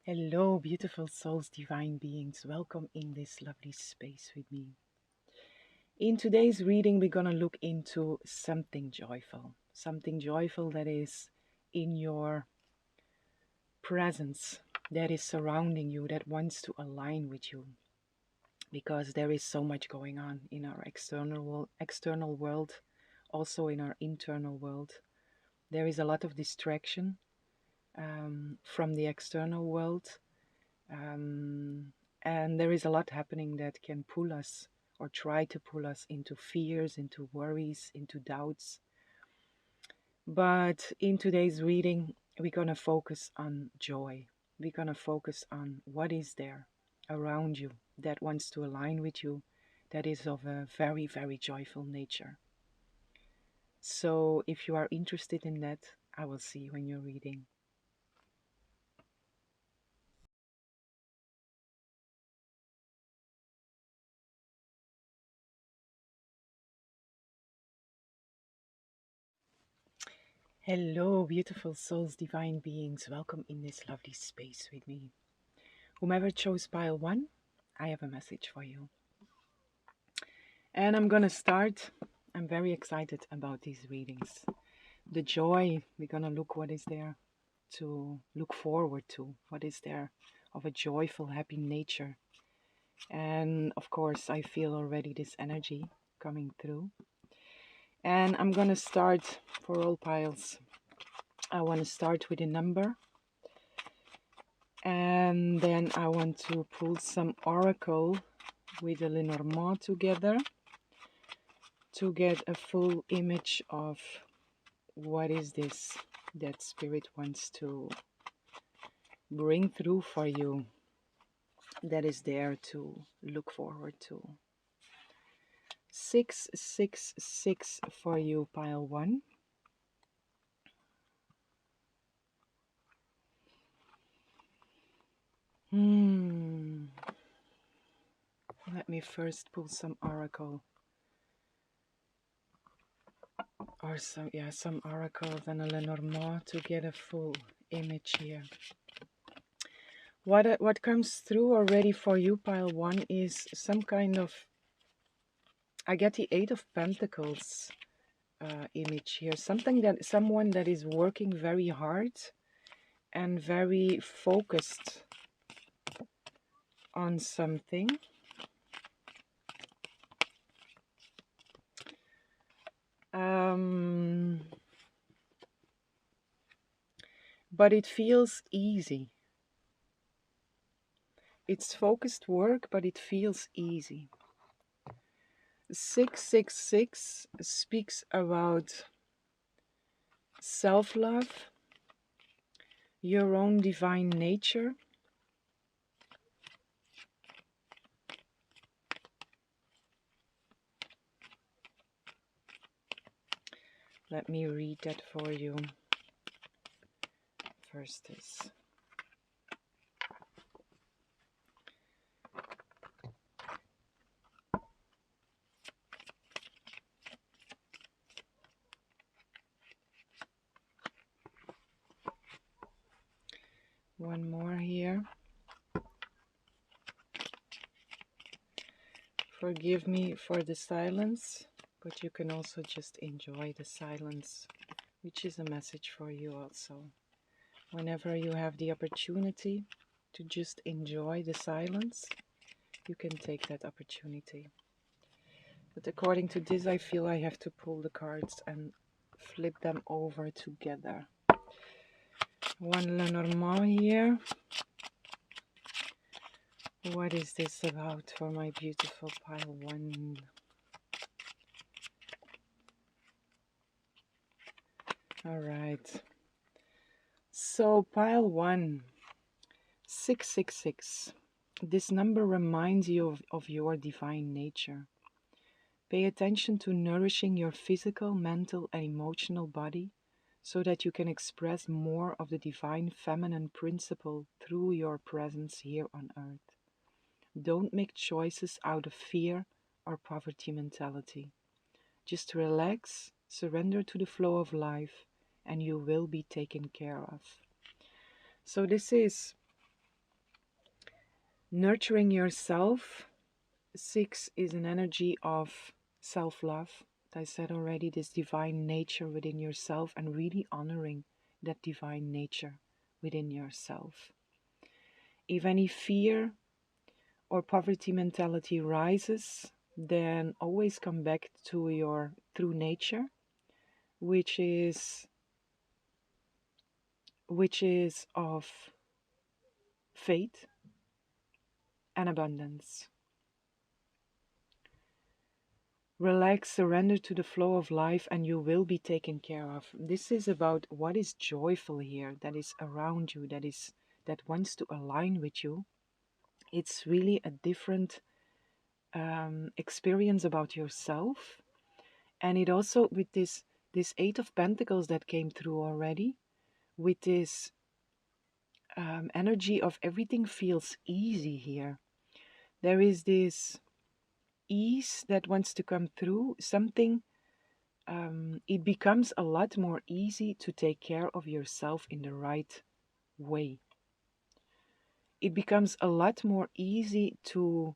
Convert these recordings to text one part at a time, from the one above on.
Hello, beautiful souls, divine beings. Welcome in this lovely space with me. In today's reading, we're going to look into something joyful that is in your presence, that is surrounding you, that wants to align with you. Because there is so much going on in our external world, also in our internal world. There is a lot of distraction from the external world. And there is a lot happening that can pull us or try to pull us into fears, into worries, into doubts. But in today's reading, we're going to focus on joy. We're going to focus on what is there around you that wants to align with you, that is of a very, very joyful nature. So if you are interested in that, I will see you in your reading. Hello, beautiful souls, divine beings. Welcome in this lovely space with me. Whomever chose pile 1, I have a message for you. And I'm gonna start. I'm very excited about these readings. The joy, we're gonna look what is there to look forward to. What is there of a joyful, happy nature. And of course, I feel already this energy coming through. And I'm gonna start for all piles. I want to start with a number. And then I want to pull some oracle with the Lenormand together to get a full image of what is this that spirit wants to bring through for you, that is there to look forward to. 666 for you, pile 1. Let me first pull some oracle. Or some oracles and a Lenormand to get a full image here. What comes through already for you, pile 1, is some kind of, I get the 8 of Pentacles image here. Someone that is working very hard and very focused on something. But it feels easy. It's focused work, but it feels easy. 666 speaks about self-love, your own divine nature. Let me read that for you. First is one more here. Forgive me for the silence, but you can also just enjoy the silence, which is a message for you also. Whenever you have the opportunity to just enjoy the silence, you can take that opportunity. But according to this, I feel I have to pull the cards and flip them over together. One Lenormand here. What is this about for my beautiful pile 1? All right. So pile 1, 666. This number reminds you of your divine nature. Pay attention to nourishing your physical, mental, and emotional body so that you can express more of the divine feminine principle through your presence here on earth. Don't make choices out of fear or poverty mentality. Just relax, surrender to the flow of life, and you will be taken care of. So this is Nurturing yourself. 6 is an energy of self-love. I said already, this divine nature within yourself and really honoring that divine nature within yourself. If any fear or poverty mentality rises, then always come back to your true nature, which is of faith and abundance. Relax, surrender to the flow of life, and you will be taken care of. This is about what is joyful here, that is around you, that wants to align with you. It's really a different experience about yourself. And it also, with this 8 of Pentacles that came through already, with this energy of everything feels easy here. There is this ease that wants to come through. Something, it becomes a lot more easy to take care of yourself in the right way. It becomes a lot more easy to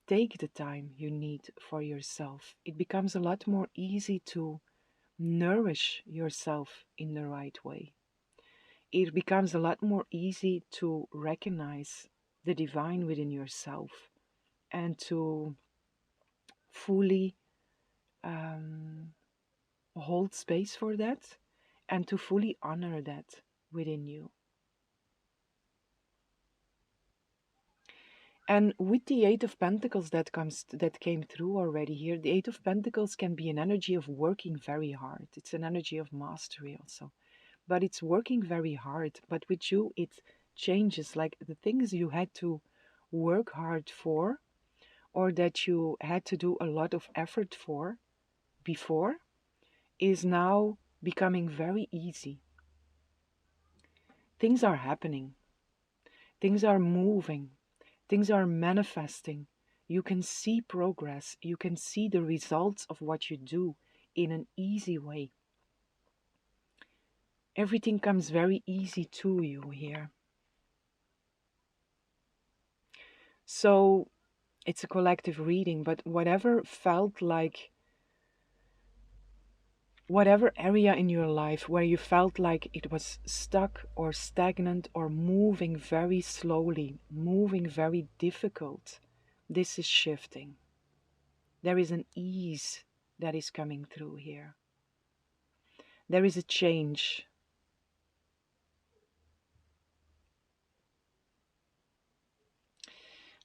take the time you need for yourself. It becomes a lot more easy to nourish yourself in the right way. It becomes a lot more easy to recognize the divine within yourself and to fully hold space for that and to fully honor that within you. And with the 8 of Pentacles that came through already here, the 8 of Pentacles can be an energy of working very hard. It's an energy of mastery also. But it's working very hard. But with you, it changes. Like the things you had to work hard for, or that you had to do a lot of effort for before, is now becoming very easy. Things are happening. Things are moving. Things are manifesting. You can see progress. You can see the results of what you do in an easy way. Everything comes very easy to you here. So it's a collective reading, but whatever felt like, whatever area in your life where you felt like it was stuck or stagnant or moving very slowly, moving very difficult, this is shifting. There is an ease that is coming through here. There is a change.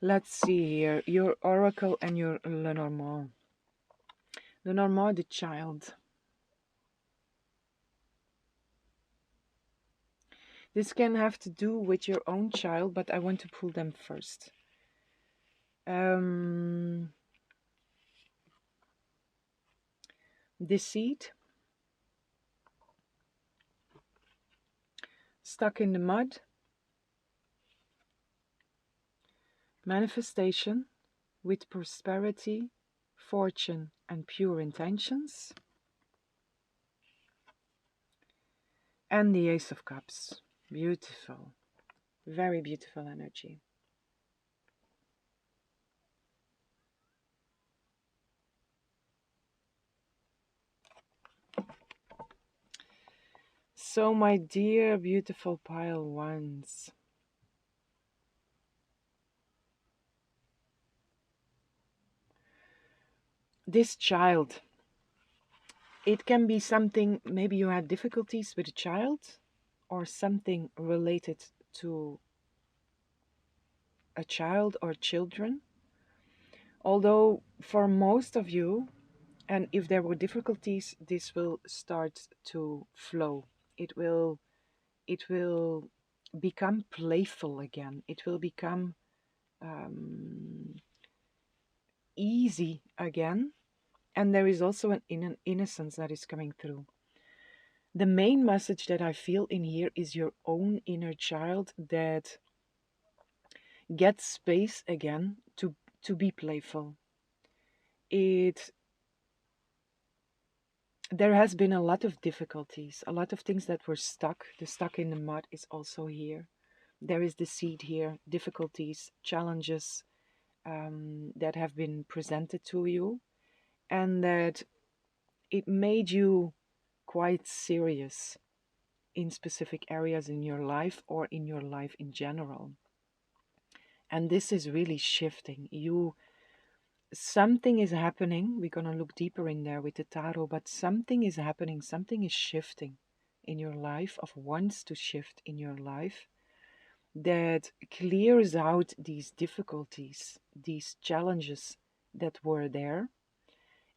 Let's see here, your oracle and your Lenormand. Lenormand, the child. This can have to do with your own child, but I want to pull them first. Deceit, stuck in the mud, manifestation with prosperity, fortune, and pure intentions, and the Ace of Cups. Beautiful, very beautiful energy. So, my dear beautiful pile ones, this child, it can be something, maybe you had difficulties with a child or something related to a child or children. Although for most of you, and if there were difficulties, this will start to flow. It will become playful again. It will become easy again. And there is also an innocence that is coming through. The main message that I feel in here is your own inner child that gets space again to be playful. There has been a lot of difficulties, a lot of things that were stuck. The stuck in the mud is also here. There is the seed here, difficulties, challenges that have been presented to you, and that it made you quite serious in specific areas in your life or in your life in general. And this is really shifting. Something is happening. We're going to look deeper in there with the tarot, but something is happening. Something is shifting in your life, of wants to shift in your life, that clears out these difficulties, these challenges that were there.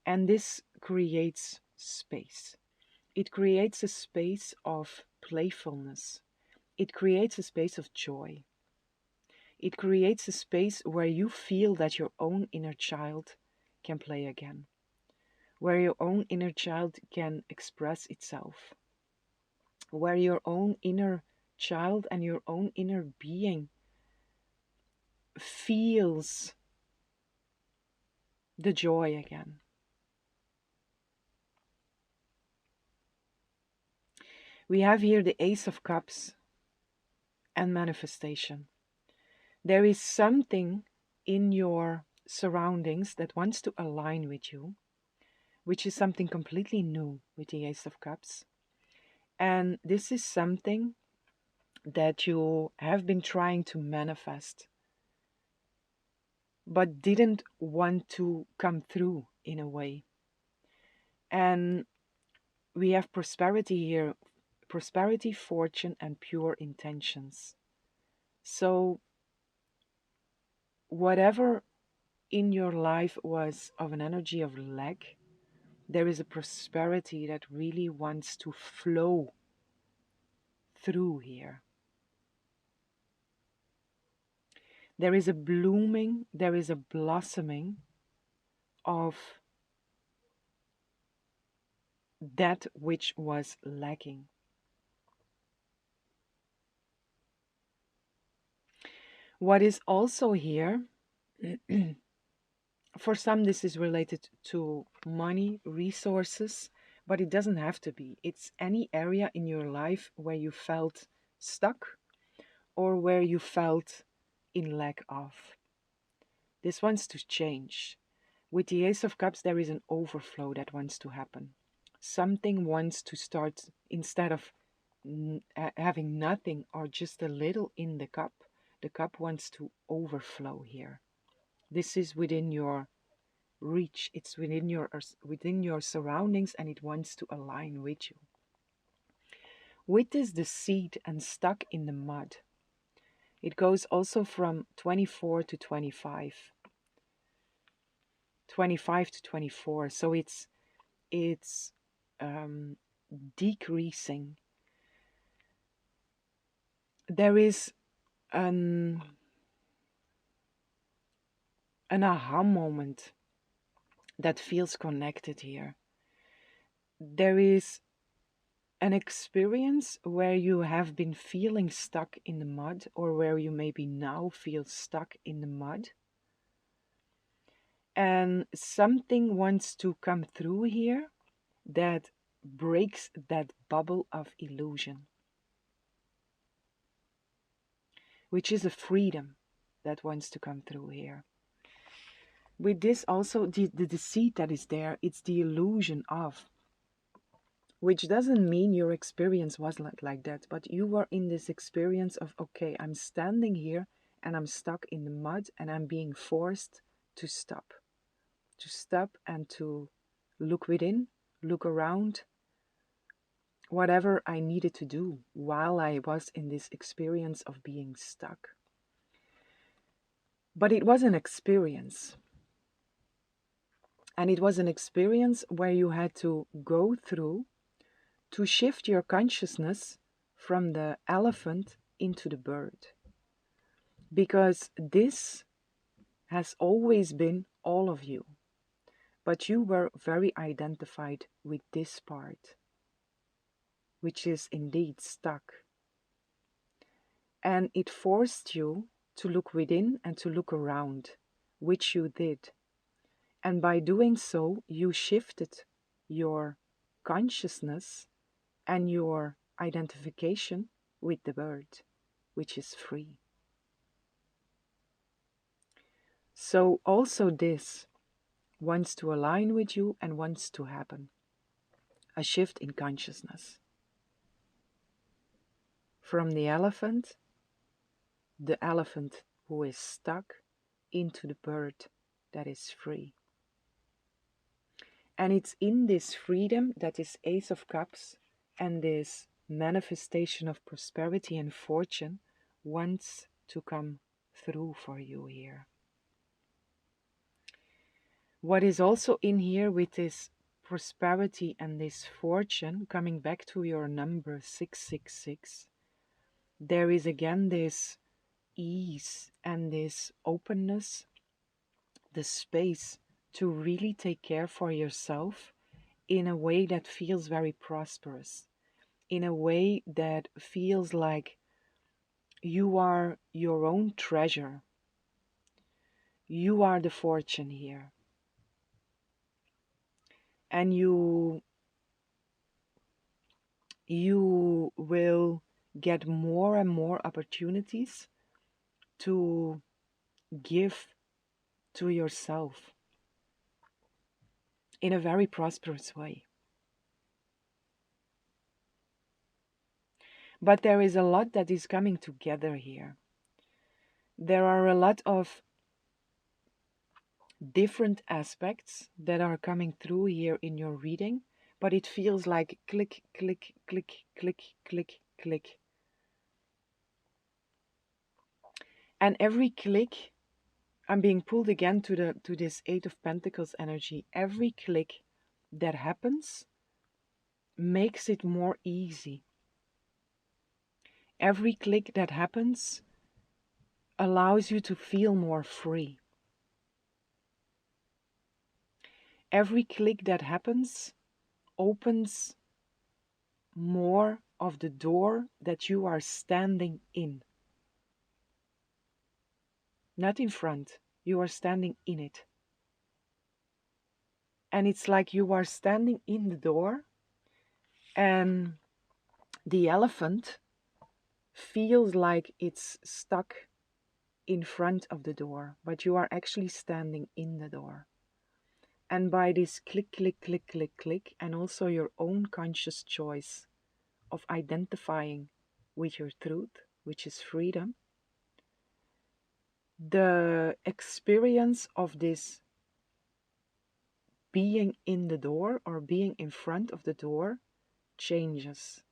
And this creates space. It creates a space of playfulness. It creates a space of joy. It creates a space where you feel that your own inner child can play again, where your own inner child can express itself, where your own inner child and your own inner being feels the joy again. We have here the Ace of Cups and manifestation. There is something in your surroundings that wants to align with you, which is something completely new with the Ace of Cups. And this is something that you have been trying to manifest, but didn't want to come through in a way. And we have prosperity here, prosperity, fortune, and pure intentions. So whatever in your life was of an energy of lack, there is a prosperity that really wants to flow through here. There is a blooming, there is a blossoming of that which was lacking. What is also here, for some this is related to money, resources, but it doesn't have to be. It's any area in your life where you felt stuck or where you felt in lack of. This wants to change. With the Ace of Cups, there is an overflow that wants to happen. Something wants to start, instead of having nothing or just a little in the cup wants to overflow here. This is within your reach. It's within your surroundings, and it wants to align with you. With this, the seed and stuck in the mud. It goes also from 24 to 25. 25 to 24. So it's decreasing. There is an aha moment that feels connected here. There is an experience where you have been feeling stuck in the mud, or where you maybe now feel stuck in the mud. And something wants to come through here that breaks that bubble of illusion, which is a freedom that wants to come through here. With this also, the deceit that is there, it's the illusion of, which doesn't mean your experience was like that, but you were in this experience of, okay, I'm standing here and I'm stuck in the mud and I'm being forced to stop and to look within, look around, whatever I needed to do while I was in this experience of being stuck. But it was an experience. And it was an experience where you had to go through to shift your consciousness from the elephant into the bird. Because this has always been all of you. But you were very identified with this part, which is indeed stuck. And it forced you to look within and to look around, which you did. And by doing so, you shifted your consciousness and your identification with the bird. which is free. So also this wants to align with you and wants to happen. A shift in consciousness. From the elephant who is stuck, into the bird that is free. And it's in this freedom that this Ace of Cups and this manifestation of prosperity and fortune wants to come through for you here. What is also in here with this prosperity and this fortune, coming back to your number 666, there is again this ease and this openness, the space to really take care for yourself in a way that feels very prosperous, in a way that feels like you are your own treasure. You are the fortune here. And you will get more and more opportunities to give to yourself in a very prosperous way. But there is a lot that is coming together here. There are a lot of different aspects that are coming through here in your reading, but it feels like click, click, click, click, click, click. And every click, I'm being pulled again to this Eight of Pentacles energy. Every click that happens makes it more easy. Every click that happens allows you to feel more free. Every click that happens opens more of the door that you are standing in. Not in front, you are standing in it. And it's like you are standing in the door, and the elephant feels like it's stuck in front of the door, but you are actually standing in the door. And by this click, click, click, click, click, and also your own conscious choice of identifying with your truth, which is freedom, the experience of this being in the door or being in front of the door changes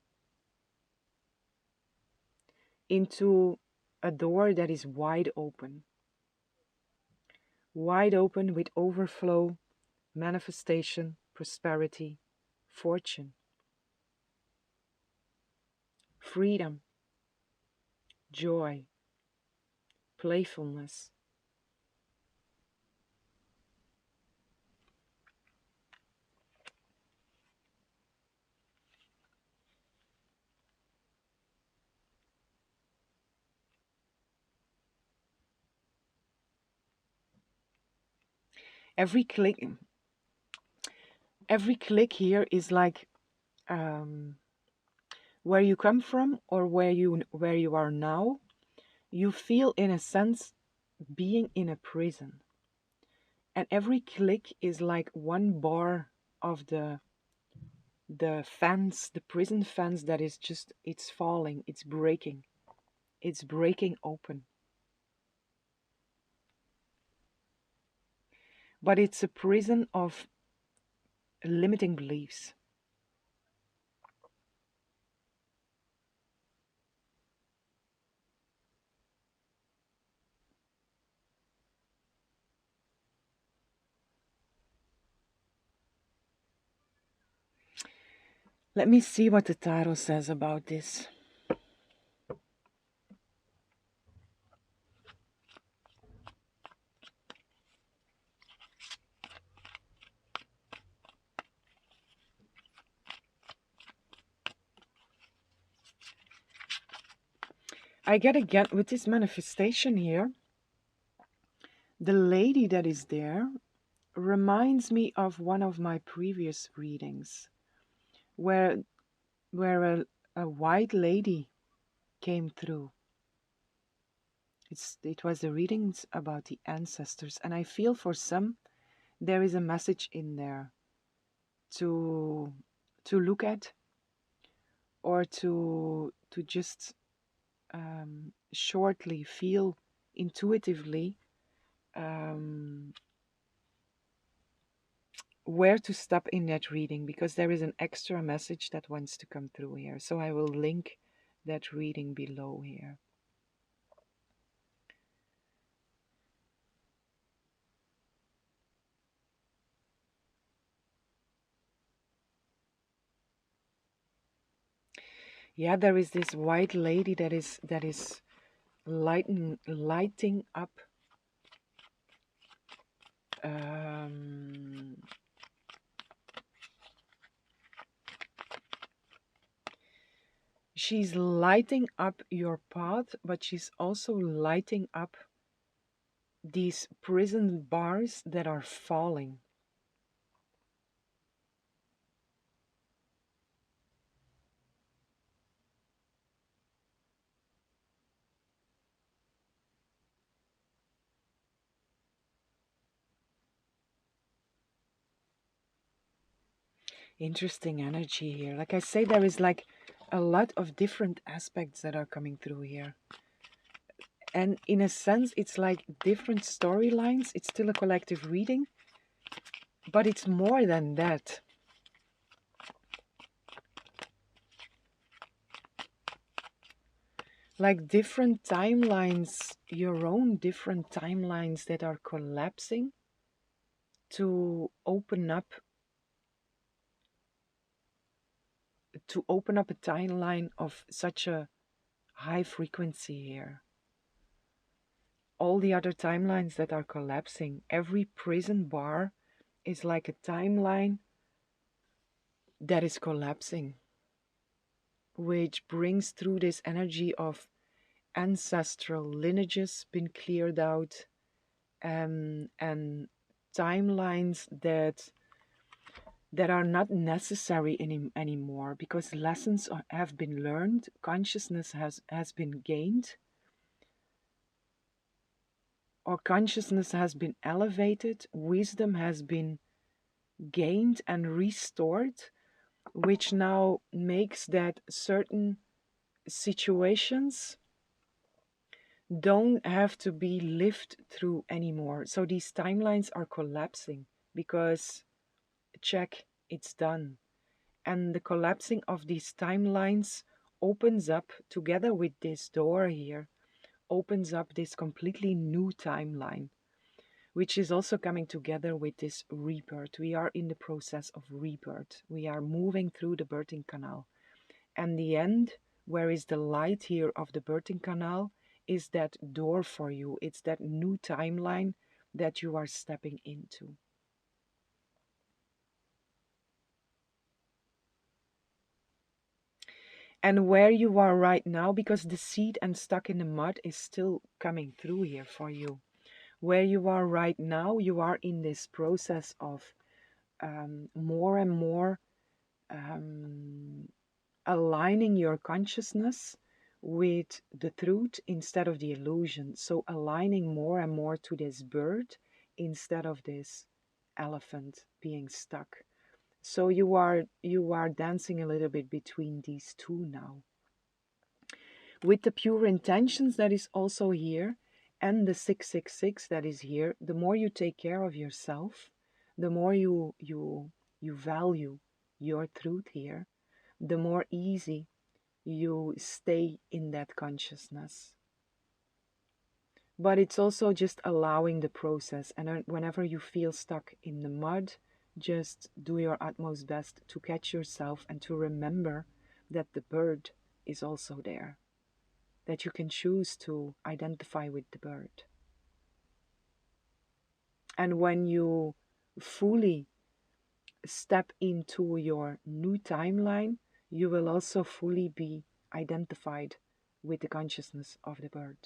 into a door that is wide open with overflow, manifestation, prosperity, fortune, freedom, joy, playfulness. Every click here is like where you come from or where you are now. You feel, in a sense, being in a prison. And every click is like one bar of the fence, the prison fence that is just, it's falling, it's breaking open. But it's a prison of limiting beliefs. Let me see what the tarot says about this. I get again with this manifestation here, the lady that is there reminds me of one of my previous readings where a white lady came through. it was the readings about the ancestors, and I feel for some there is a message in there to look at, or to just shortly feel intuitively where to stop in that reading, because there is an extra message that wants to come through here. So I will link that reading below here. Yeah, there is this white lady that is lighting up she's lighting up your path, but she's also lighting up these prison bars that are falling. Interesting energy here. Like I say, there is like a lot of different aspects that are coming through here. And in a sense, it's like different storylines. It's still a collective reading, but it's more than that. Like different timelines, your own different timelines that are collapsing to open up a timeline of such a high frequency here. All the other timelines that are collapsing, every prison bar is like a timeline that is collapsing, which brings through this energy of ancestral lineages being cleared out, and timelines that are not necessary anymore, because lessons have been learned, consciousness has been gained, or consciousness has been elevated, wisdom has been gained and restored, which now makes that certain situations don't have to be lived through anymore. So these timelines are collapsing because, check, it's done. And the collapsing of these timelines opens up, together with this door here, opens up this completely new timeline, which is also coming together with this rebirth. We are in the process of rebirth. We are moving through the birthing canal. And the end, where is the light here of the birthing canal, is that door for you. It's that new timeline that you are stepping into. And where you are right now, because the seed and stuck in the mud is still coming through here for you. Where you are right now, you are in this process of more and more aligning your consciousness with the truth instead of the illusion. So aligning more and more to this bird instead of this elephant being stuck. So you are dancing a little bit between these two now. With the pure intentions that is also here, and the 666 that is here, the more you take care of yourself, the more you value your truth here, the more easy you stay in that consciousness. But it's also just allowing the process, and whenever you feel stuck in the mud, just do your utmost best to catch yourself and to remember that the bird is also there, that you can choose to identify with the bird. And when you fully step into your new timeline, you will also fully be identified with the consciousness of the bird.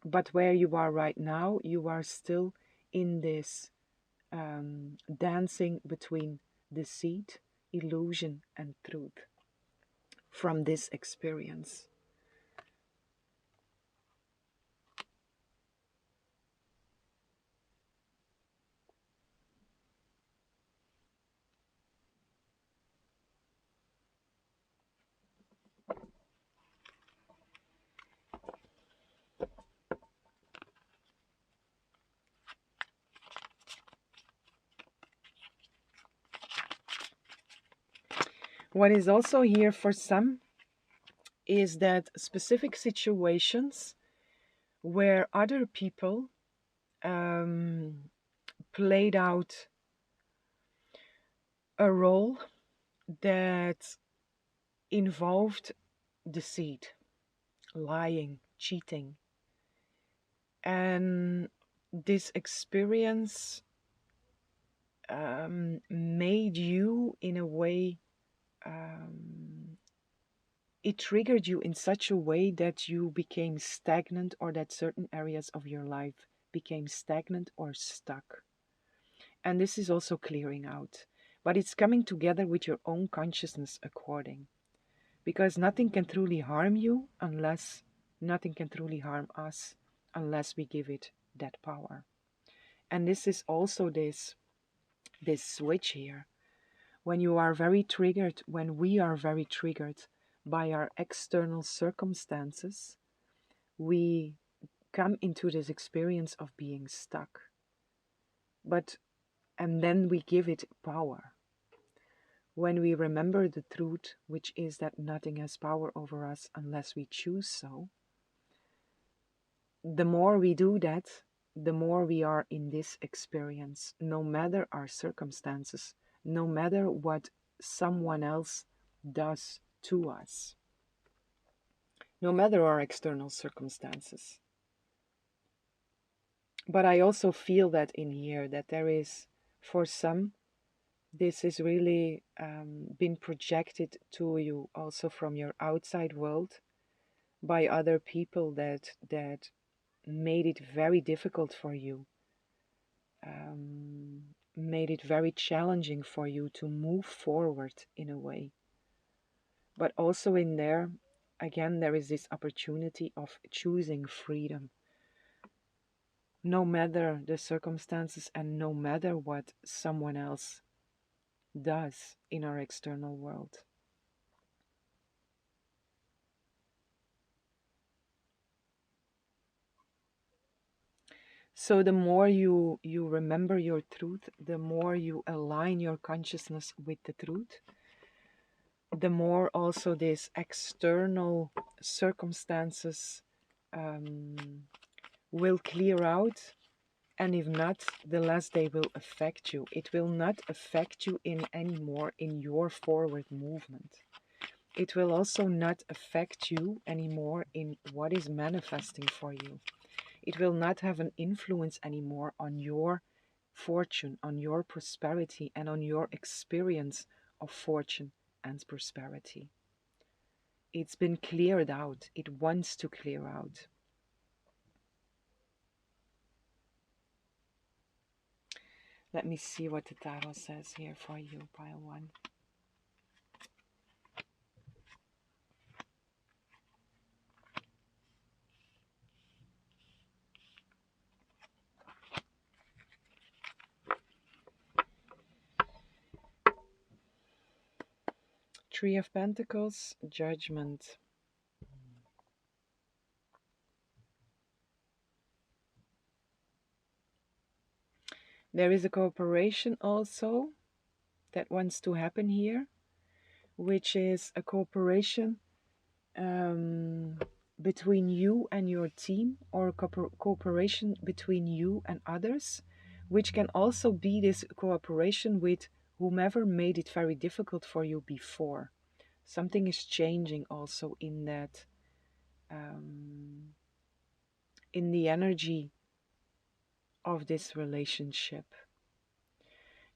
But where you are right now, you are still in this dancing between deceit, illusion, and truth from this experience. What is also here for some is that specific situations where other people played out a role that involved deceit, lying, cheating. And this experience made you, in a way, it triggered you in such a way that you became stagnant, or that certain areas of your life became stagnant or stuck. And this is also clearing out. But it's coming together with your own consciousness according. Because nothing can truly harm you unless nothing can truly harm us unless we give it that power. And this is also this switch here. When you are very triggered, when we are very triggered by our external circumstances, we come into this experience of being stuck. And then we give it power. When we remember the truth, which is that nothing has power over us unless we choose so, the more we do that, the more we are in this experience, no matter our circumstances, no matter what someone else does to us, no matter our external circumstances. But I also feel that in here, that there is, for some, this is really been projected to you also from your outside world by other people that made it very difficult for you, made it very challenging for you to move forward in a way. But also in there, again, there is this opportunity of choosing freedom, no matter the circumstances and no matter what someone else does in our external world. So the more you remember your truth, the more you align your consciousness with the truth, the more also these external circumstances will clear out. And if not, the less they will affect you. It will not affect you anymore in your forward movement. It will also not affect you anymore in what is manifesting for you. It will not have an influence anymore on your fortune, on your prosperity, and on your experience of fortune and prosperity. It's been cleared out. It wants to clear out. Let me see what the tarot says here for you, pile one. Three of Pentacles, Judgment. There is a cooperation also that wants to happen here, which is a cooperation between you and your team, or a cooperation between you and others, which can also be this cooperation with whomever made it very difficult for you before. Something is changing also in that, in the energy of this relationship.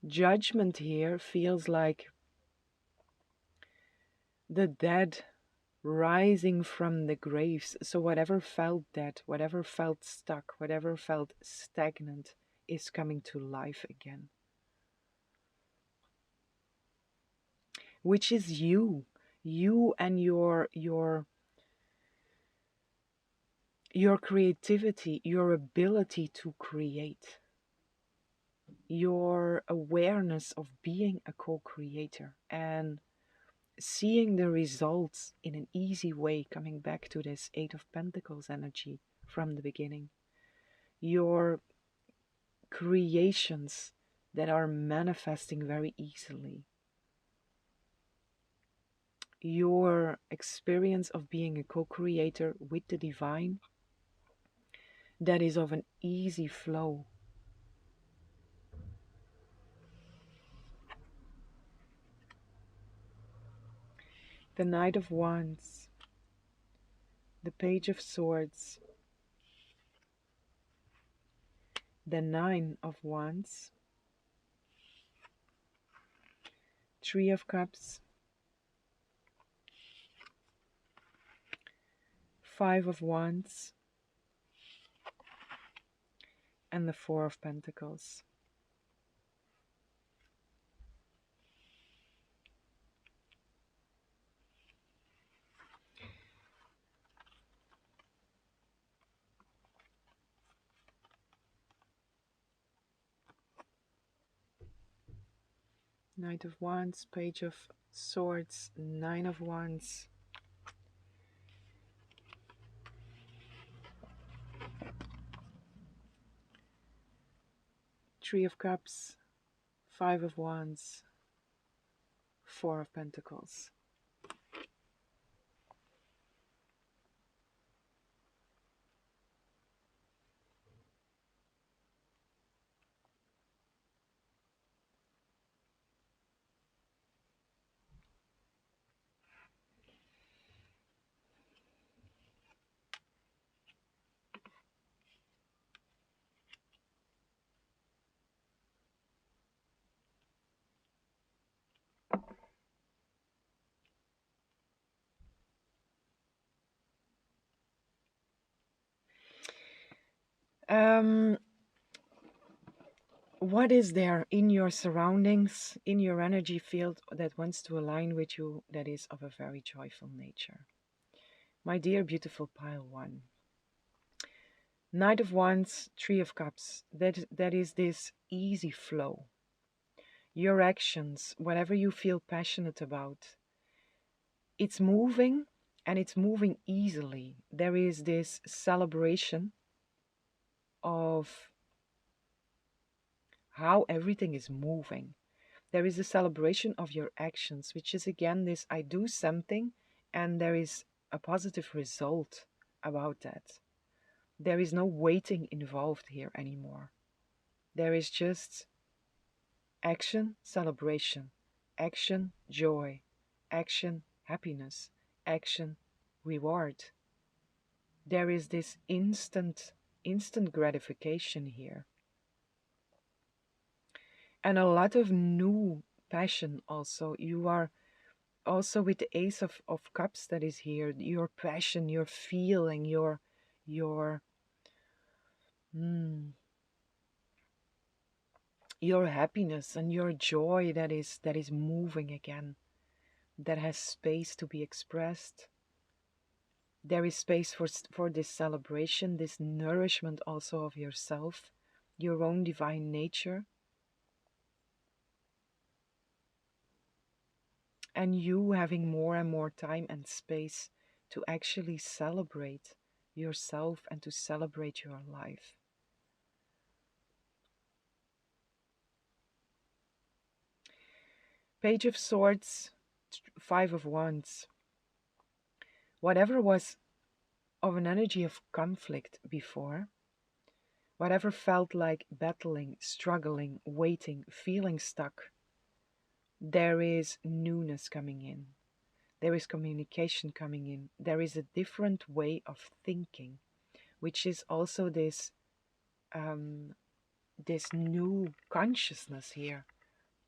Judgment here feels like the dead rising from the graves. So whatever felt dead, whatever felt stuck, whatever felt stagnant is coming to life again. Which is you and your creativity, your ability to create, your awareness of being a co-creator and seeing the results in an easy way, coming back to this Eight of Pentacles energy from the beginning. Your creations that are manifesting very easily. your experience of being a co-creator with the divine that is of an easy flow. The Knight of Wands, the Page of Swords, the Nine of Wands, Three of Cups, Five of Wands, and the Four of Pentacles. Knight of Wands, Page of Swords, Nine of Wands, Three of Cups, Five of Wands, Four of Pentacles. What is there in your surroundings, in your energy field that wants to align with you that is of a very joyful nature? My dear beautiful pile one. Knight of Wands, Three of Cups. That is this easy flow. Your actions, whatever you feel passionate about, it's moving and it's moving easily. There is this celebration of how everything is moving. There is a celebration of your actions, which is again this I do something and there is a positive result about that. There is no waiting involved here anymore. There is just action, celebration, action, joy, action, happiness, action, reward. There is this instant gratification here. And a lot of new passion also. You are also with the Ace of Cups that is here, your passion, your feeling, your your happiness and your joy that is moving again, that has space to be expressed. There is space for this celebration, this nourishment also of yourself, your own divine nature. And you having more and more time and space to actually celebrate yourself and to celebrate your life. Page of Swords, Five of Wands. Whatever was of an energy of conflict before, whatever felt like battling, struggling, waiting, feeling stuck, there is newness coming in. There is communication coming in. There is a different way of thinking, which is also this this new consciousness here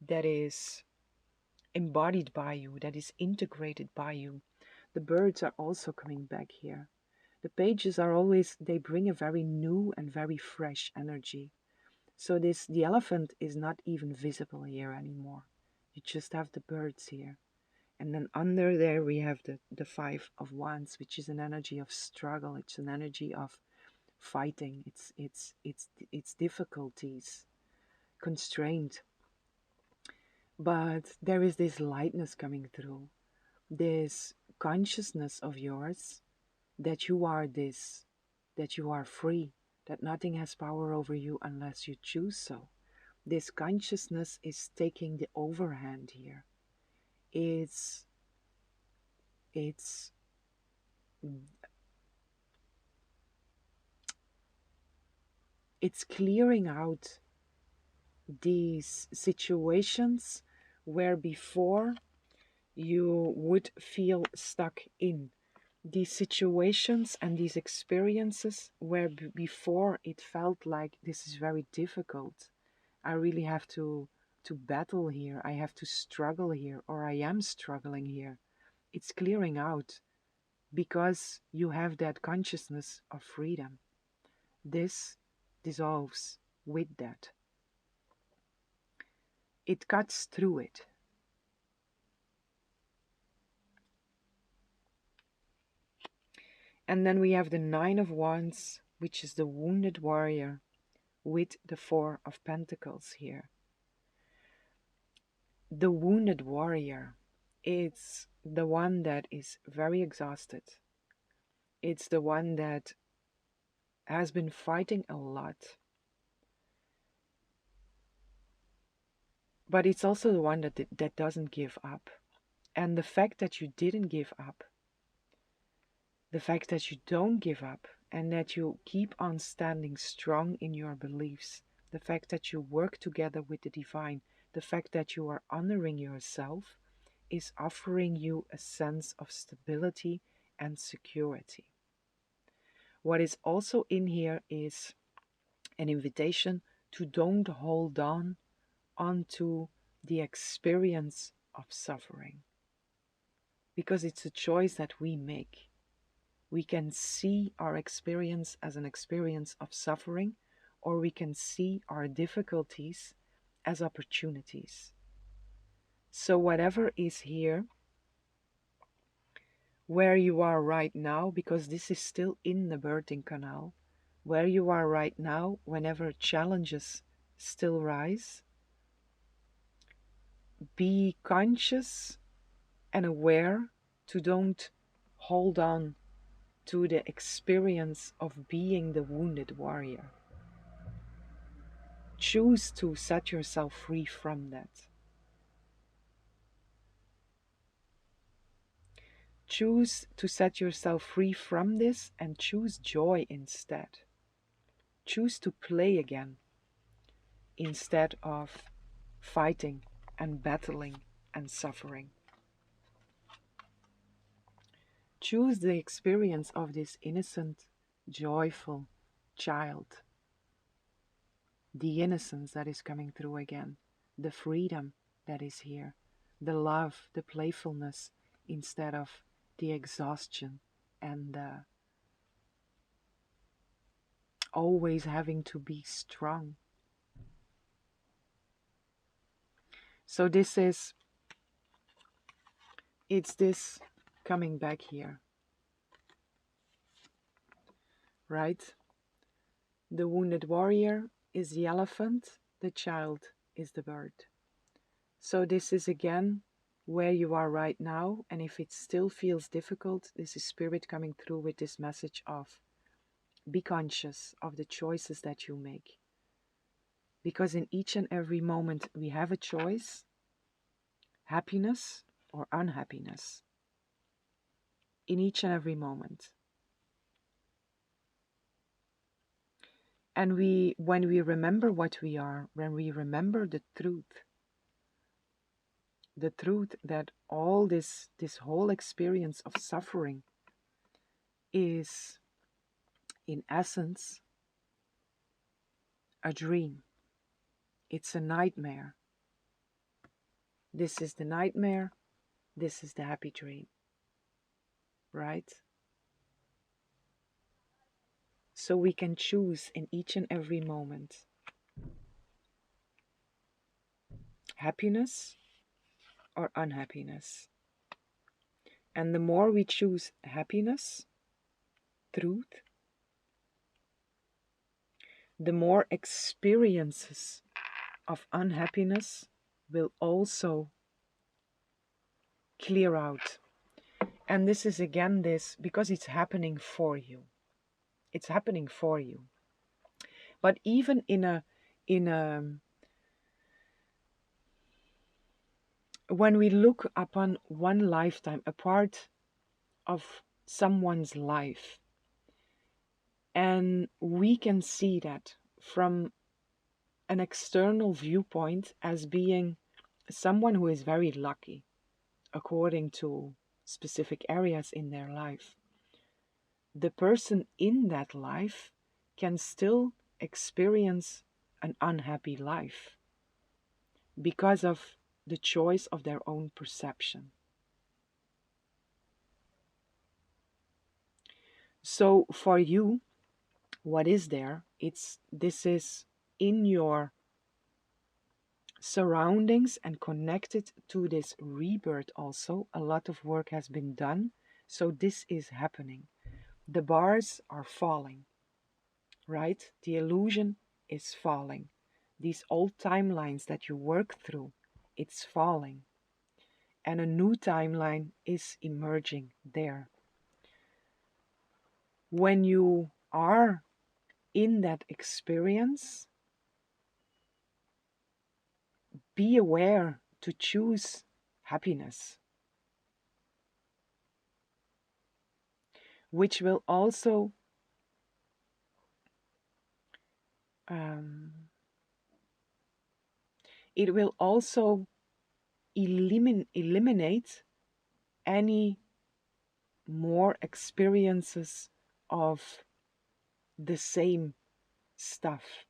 that is embodied by you, that is integrated by you. The birds are also coming back here. The pages are always, they bring a very new and very fresh energy. So the elephant is not even visible here anymore. You just have the birds here. And then under there we have the Five of Wands, which is an energy of struggle. It's an energy of fighting. It's difficulties, constraint. But there is this lightness coming through, this consciousness of yours that you are this, that you are free, that nothing has power over you unless you choose so. This consciousness is taking the overhand here. It's it's clearing out these situations where before you would feel stuck in. These situations and these experiences where before it felt like this is very difficult. I really have to battle here. I have to struggle here, or I am struggling here. It's clearing out because you have that consciousness of freedom. This dissolves with that. It cuts through it. And then we have the Nine of Wands, which is the wounded warrior, with the Four of Pentacles here. The wounded warrior, it's the one that is very exhausted. It's the one that has been fighting a lot. But it's also the one that doesn't give up. And the fact that you didn't give up, the fact that you don't give up, and that you keep on standing strong in your beliefs, the fact that you work together with the divine, the fact that you are honoring yourself, is offering you a sense of stability and security. What is also in here is an invitation to don't hold on onto the experience of suffering, because it's a choice that we make. We can see our experience as an experience of suffering, or we can see our difficulties as opportunities. So whatever is here, where you are right now, because this is still in the birthing canal, where you are right now, whenever challenges still rise, be conscious and aware to don't hold on to the experience of being the wounded warrior. Choose to set yourself free from that. Choose to set yourself free from this and choose joy instead. Choose to play again instead of fighting and battling and suffering. Choose the experience of this innocent, joyful child. The innocence that is coming through again. The freedom that is here. The love, the playfulness, instead of the exhaustion and always having to be strong. So it's this coming back here, right? The wounded warrior is the elephant, the child is the bird. So this is again where you are right now, and if it still feels difficult, this is Spirit coming through with this message of be conscious of the choices that you make. Because in each and every moment we have a choice, happiness or unhappiness. In each and every moment. And when we remember what we are, when we remember the truth that all this whole experience of suffering is in essence a dream. It's a nightmare. This is the nightmare, this is the happy dream. Right? So we can choose in each and every moment happiness or unhappiness. And the more we choose happiness, truth, the more experiences of unhappiness will also clear out. And this is again this, because it's happening for you. It's happening for you. But even when we look upon one lifetime, a part of someone's life. And we can see that from an external viewpoint as being someone who is very lucky according to specific areas in their life. The person in that life can still experience an unhappy life because of the choice of their own perception. So for you, what is there? This is in your surroundings and connected to this rebirth also. A lot of work has been done. So this is happening. The bars are falling, right? The illusion is falling. These old timelines that you work through, it's falling. And a new timeline is emerging there. When you are in that experience, be aware to choose happiness, which will also it will also eliminate any more experiences of the same stuff,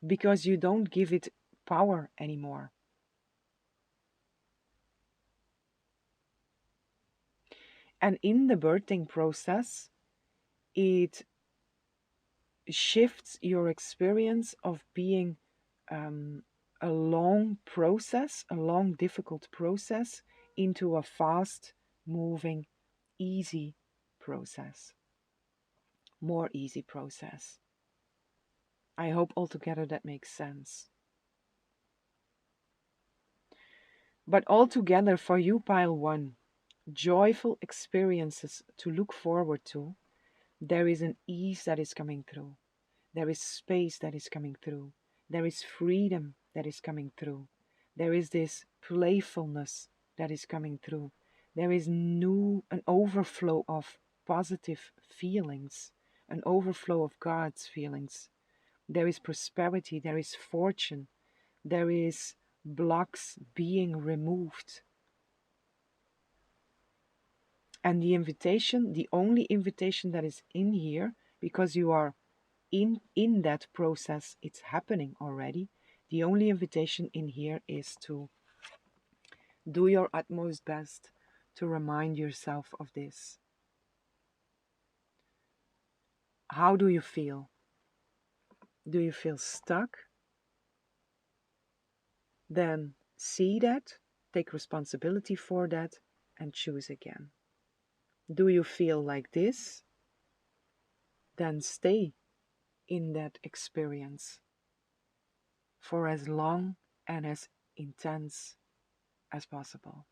because you don't give it power anymore. And in the birthing process, it shifts your experience of being a long process, a long, difficult process, into a fast moving, easy process, more easy process. I hope altogether that makes sense. But altogether, for you, pile one, joyful experiences to look forward to, there is an ease that is coming through. There is space that is coming through. There is freedom that is coming through. There is this playfulness that is coming through. There is an overflow of positive feelings, an overflow of God's feelings. There is prosperity, there is fortune, there is blocks being removed. And the invitation, the only invitation that is in here, because you are in that process, it's happening already. The only invitation in here is to do your utmost best to remind yourself of this. How do you feel? Do you feel stuck? Then see that, take responsibility for that, and choose again. Do you feel like this? Then stay in that experience for as long and as intense as possible.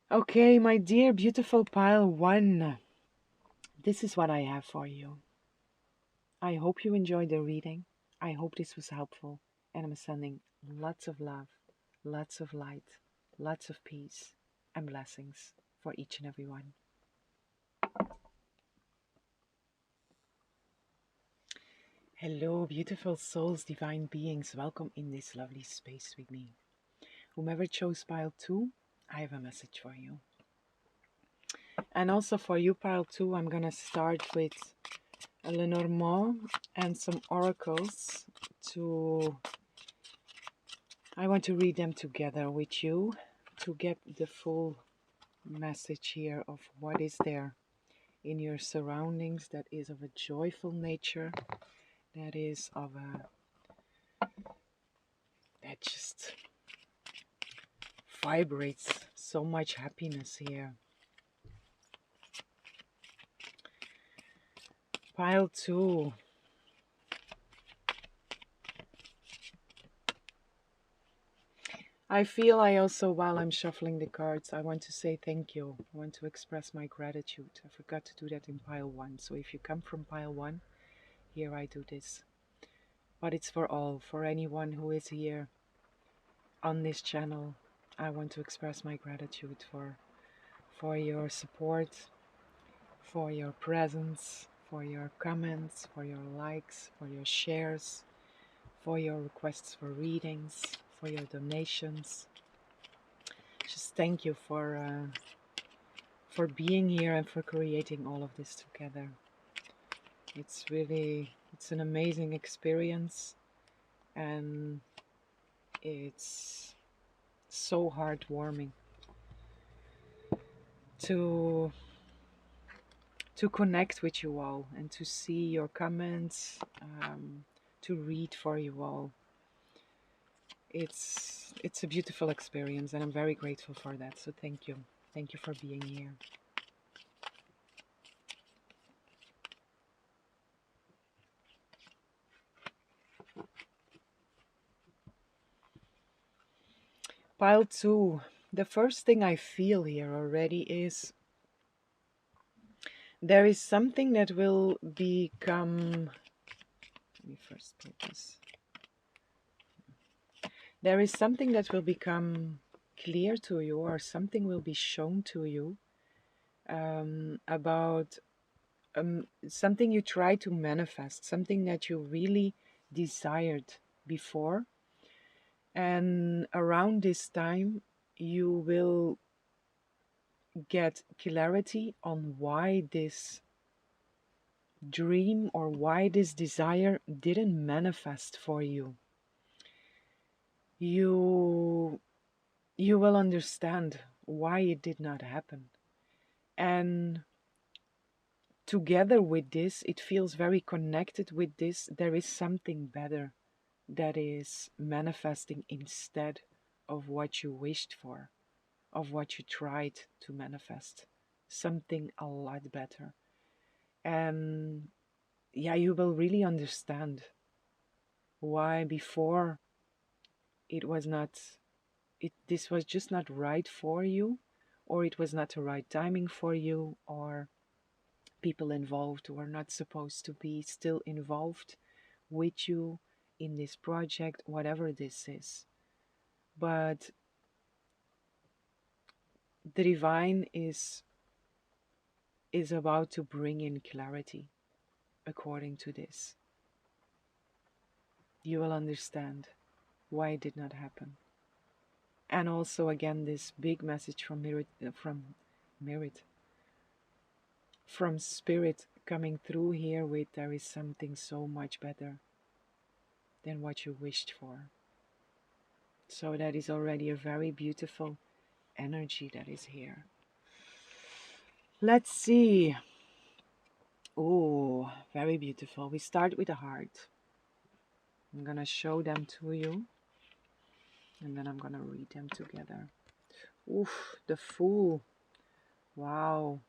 Okay, my dear beautiful pile one, this is what I have for you. I hope you enjoyed the reading. I hope this was helpful, and I'm sending lots of love, lots of light, lots of peace and blessings for each and every one. Hello, beautiful souls, divine beings. Welcome in this lovely space with me. Whomever chose pile 2, I have a message for you. And also for you, pile 2, I'm going to start with a Lenormand and some oracles I want to read them together with you to get the full message here of what is there in your surroundings that is of a joyful nature, that is that just vibrates so much happiness here. Pile 2. I feel I also, while I'm shuffling the cards, I want to say thank you. I want to express my gratitude. I forgot to do that in pile one. So if you come from pile one, here I do this. But it's for all, for anyone who is here on this channel. I want to express my gratitude for your support, for your presence, for your comments, for your likes, for your shares, for your requests for readings, for your donations. Just thank you for being here and for creating all of this together. It's an amazing experience, and it's so heartwarming to connect with you all and to see your comments, to read for you all. It's a beautiful experience, and I'm very grateful for that. So thank you. Thank you for being here. Pile 2. The first thing I feel here already is there is something that will become... Let me first put this. There is something that will become clear to you, or something will be shown to you about something you try to manifest, something that you really desired before. And around this time, you will get clarity on why this dream or why this desire didn't manifest for you. You will understand why it did not happen. And together with this, it feels very connected with this. There is something better that is manifesting instead of what you wished for, of what you tried to manifest. Something a lot better. And yeah, you will really understand why before this was just not right for you, or it was not the right timing for you, or people involved were not supposed to be still involved with you in this project, whatever this is. But the divine is about to bring in clarity according to this. You will understand why it did not happen. And also again, this big message from Spirit coming through here with there is something so much better than what you wished for. So that is already a very beautiful energy that is here. Let's see. Oh, very beautiful. We start with the heart. I'm going to show them to you, and then I'm going to read them together. Oof, the Fool. Wow.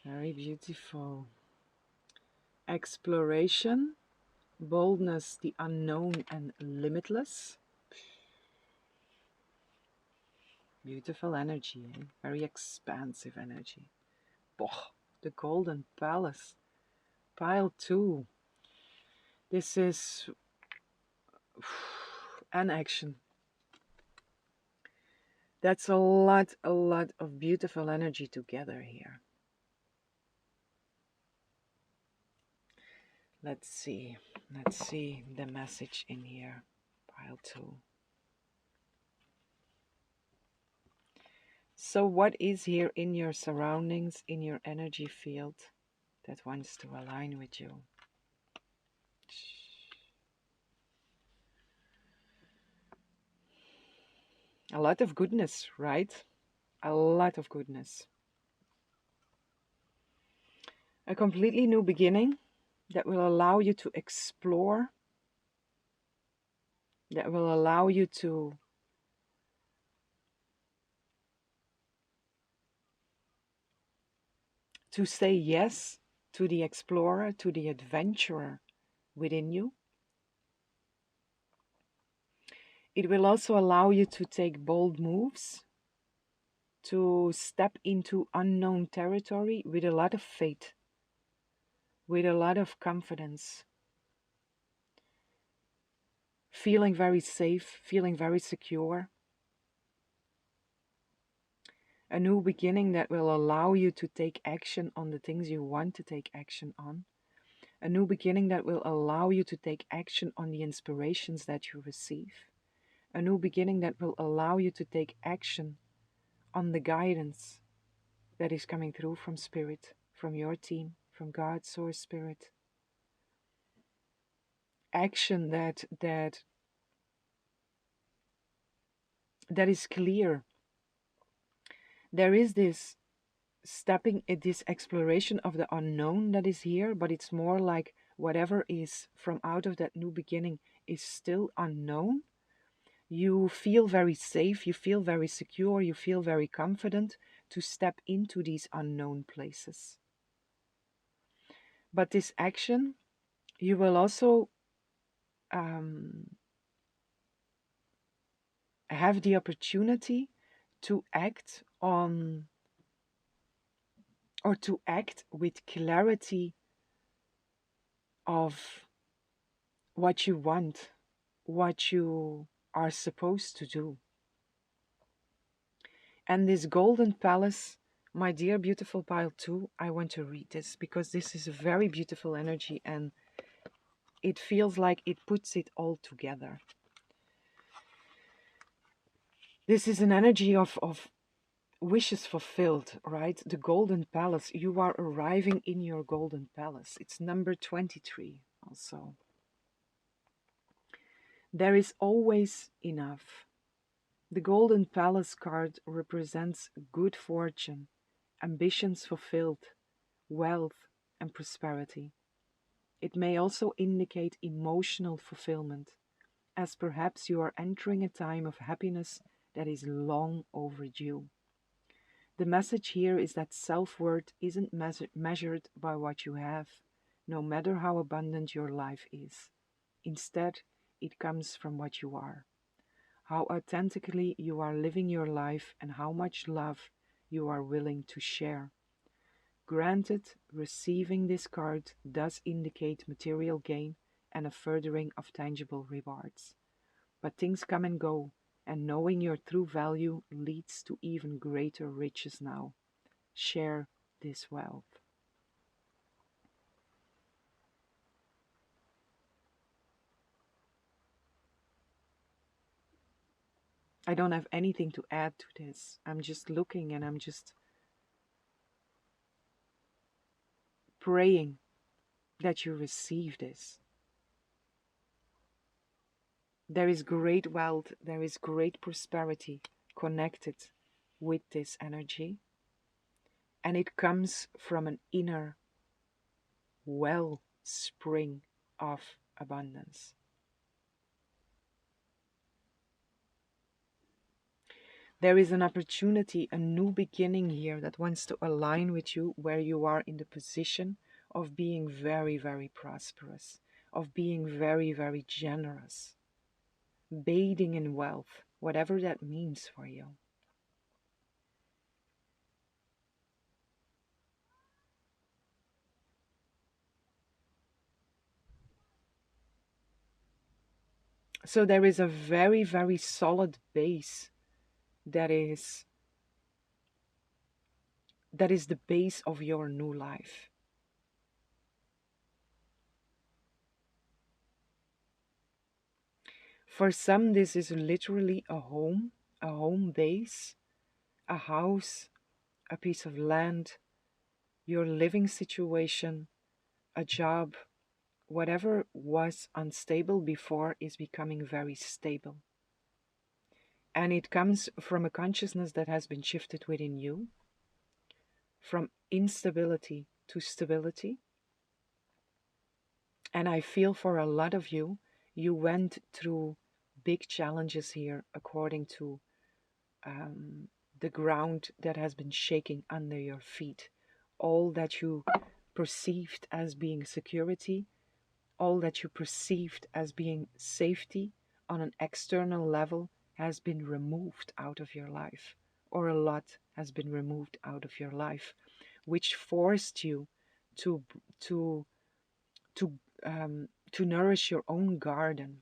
Very beautiful. Exploration, boldness, the unknown and limitless. Beautiful energy, eh? Very expansive energy. Boah, the Golden Palace. Pile 2. This is an action. That's a lot of beautiful energy together here. Let's see the message in here. Pile 2. So what is here in your surroundings, in your energy field, that wants to align with you? A lot of goodness, right? A lot of goodness. A completely new beginning that will allow you to explore, that will allow you to say yes to the explorer, to the adventurer within you. It will also allow you to take bold moves, to step into unknown territory with a lot of faith, with a lot of confidence, feeling very safe, feeling very secure. A new beginning that will allow you to take action on the things you want to take action on. A new beginning that will allow you to take action on the inspirations that you receive. A new beginning that will allow you to take action on the guidance that is coming through from Spirit, from your team, from God, Source, Spirit. Action that is clear. There is this stepping at this exploration of the unknown that is here, but it's more like whatever is from out of that new beginning is still unknown. You feel very safe, you feel very secure, you feel very confident to step into these unknown places. But this action, you will also have the opportunity to act on, or to act with clarity of what you want, what you are supposed to do. And this golden palace, my dear beautiful pile 2, I want to read this because this is a very beautiful energy and it feels like it puts it all together. This is an energy of wishes fulfilled, right? The golden palace. You are arriving in your golden palace. It's number 23 also. There is always enough. The golden palace card represents good fortune, ambitions fulfilled, wealth, and prosperity. It may also indicate emotional fulfillment, as perhaps you are entering a time of happiness that is long overdue. The message here is that self-worth isn't measured by what you have, no matter how abundant your life is. Instead, it comes from what you are, how authentically you are living your life, and how much love you are willing to share. Granted, receiving this card does indicate material gain and a furthering of tangible rewards. But things come and go, and knowing your true value leads to even greater riches now. Share this wealth. I don't have anything to add to this. I'm just looking and I'm just praying that you receive this. There is great wealth, there is great prosperity connected with this energy. And it comes from an inner wellspring of abundance. There is an opportunity, a new beginning here that wants to align with you, where you are in the position of being very, very prosperous, of being very, very generous, bathing in wealth, whatever that means for you. So there is a very, very solid base that is the base of your new life. For some, this is literally a home base, a house, a piece of land, your living situation, a job, whatever was unstable before is becoming very stable. And it comes from a consciousness that has been shifted within you, from instability to stability. And I feel for a lot of you, you went through big challenges here according to the ground that has been shaking under your feet. All that you perceived as being security, all that you perceived as being safety, on an external level has been removed out of your life, or a lot has been removed out of your life, which forced you to to to to nourish your own garden,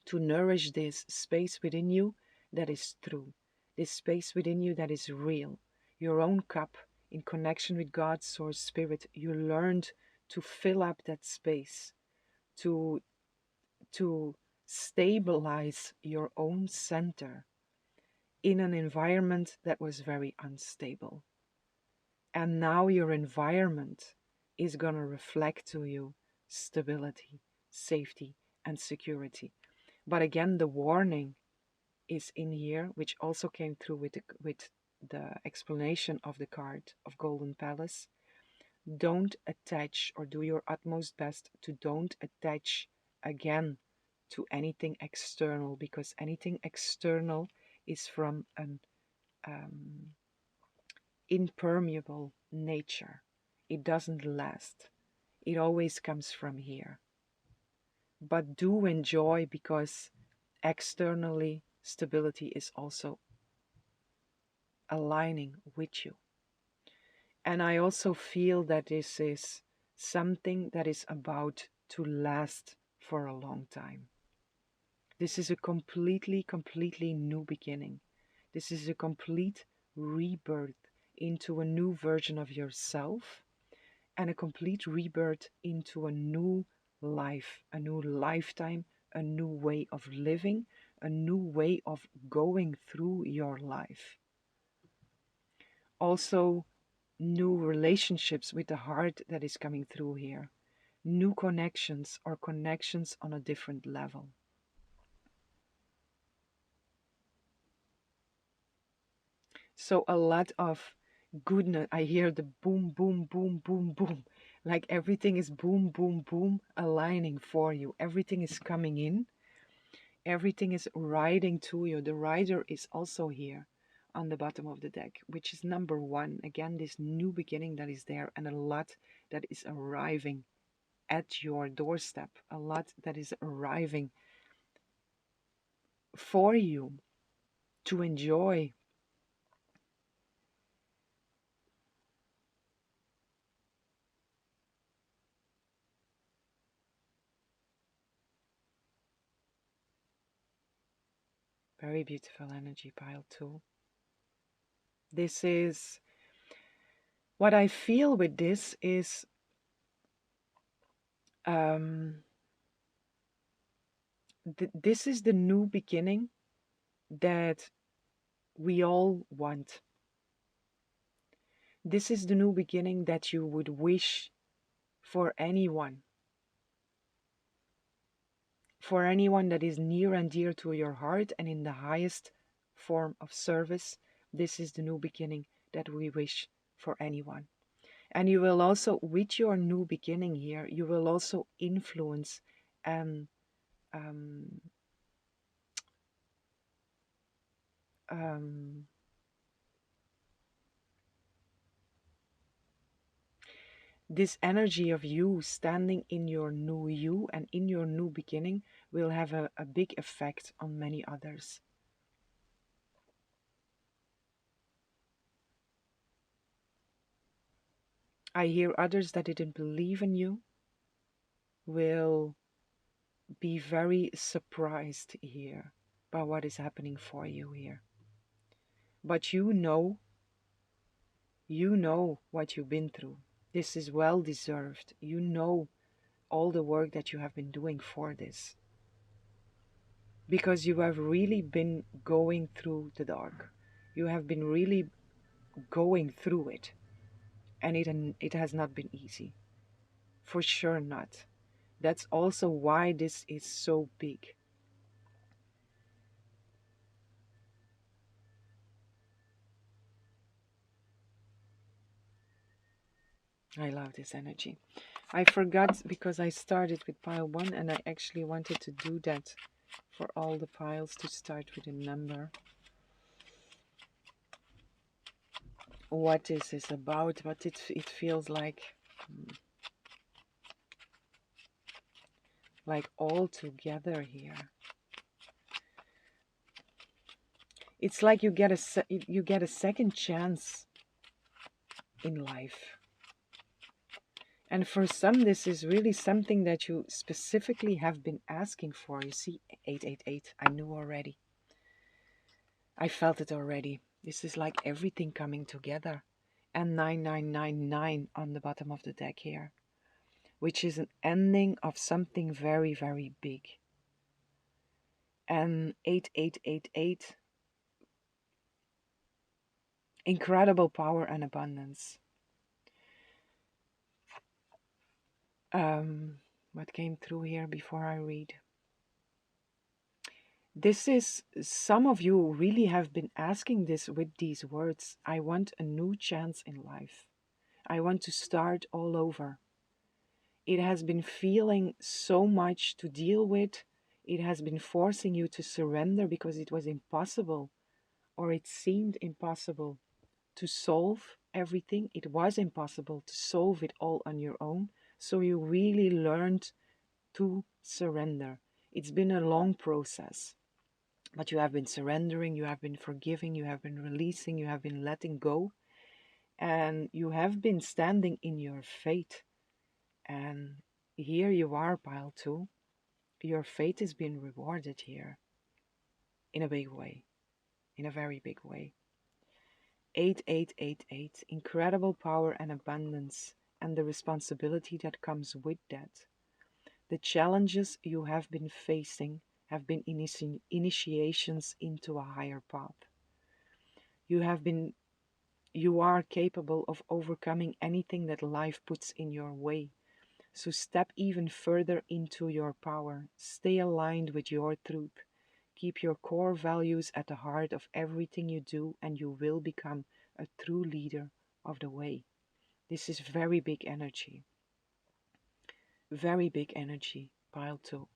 to nourish this space within you that is true, this space within you that is real, your own cup in connection with God's source spirit. You learned to fill up that space, to stabilize your own center in an environment that was very unstable. And now your environment is going to reflect to you stability, safety, and security. But again, the warning is in here, which also came through with the explanation of the card of Golden Palace. Don't attach, or do your utmost best to don't attach again to anything external, because anything external is from an impermeable nature. It doesn't last. It always comes from here. But do enjoy, because externally stability is also aligning with you. And I also feel that this is something that is about to last for a long time. This is a completely new beginning. This is a complete rebirth into a new version of yourself, and a complete rebirth into a new life, a new lifetime, a new way of living, a new way of going through your life. Also, new relationships with the heart that is coming through here. New connections, or connections on a different level. So a lot of goodness. I hear the boom, boom, boom, boom, boom. Like everything is boom, boom, boom, aligning for you. Everything is coming in. Everything is riding to you. The rider is also here on the bottom of the deck, which is number 1. Again, this new beginning that is there, and a lot that is arriving at your doorstep. A lot that is arriving for you to enjoy. Very beautiful energy, pile 2. This is what I feel with this is this is the new beginning that we all want. This is the new beginning that you would wish for anyone that is near and dear to your heart and in the highest form of service. This is the new beginning that we wish for anyone. And you will also, with your new beginning here, you will also influence and this energy of you standing in your new you and in your new beginning will have a big effect on many others. I hear others that didn't believe in you will be very surprised here by what is happening for you here. But you know what you've been through. This is well deserved. You know all the work that you have been doing for this. Because you have really been going through the dark. You have been really going through it. And it has not been easy. For sure not. That's also why this is so big. I love this energy. I forgot because I started with pile 1 and I actually wanted to do that for all the piles, to start with a number. What is this about? But it feels like all together here. It's like you get a second chance in life. And for some, this is really something that you specifically have been asking for. You see, 888, I knew already. I felt it already. This is like everything coming together. And 9999 on the bottom of the deck here, which is an ending of something very, very big. And 8888, incredible power and abundance. What came through here before I read? This is, some of you really have been asking this with these words. I want a new chance in life. I want to start all over. It has been feeling so much to deal with. It has been forcing you to surrender because it was impossible, or it seemed impossible to solve everything. It was impossible to solve it all on your own. So you really learned to surrender. It's been a long process, but you have been surrendering, you have been forgiving, you have been releasing, you have been letting go, and you have been standing in your faith. And here you are, pile 2. Your faith is being rewarded here in a big way, in a very big way. 8888, incredible power and abundance, and the responsibility that comes with that. The challenges you have been facing have been initiations into a higher path. You are capable of overcoming anything that life puts in your way. So step even further into your power. Stay aligned with your truth. Keep your core values at the heart of everything you do, and you will become a true leader of the way. This is very big energy. Very big energy, pile 2.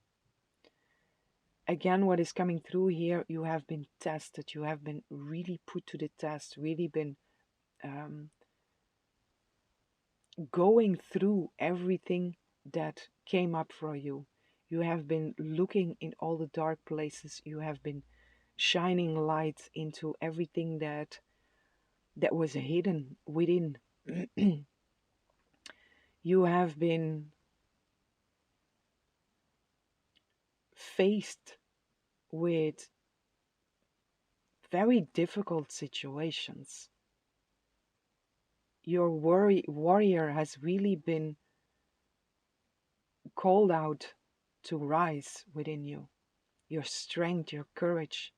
Again, what is coming through here, you have been tested. You have been really put to the test, really been going through everything that came up for you. You have been looking in all the dark places. You have been shining light into everything that was hidden within. You have been faced with very difficult situations. Your warrior has really been called out to rise within you. Your strength, your courage.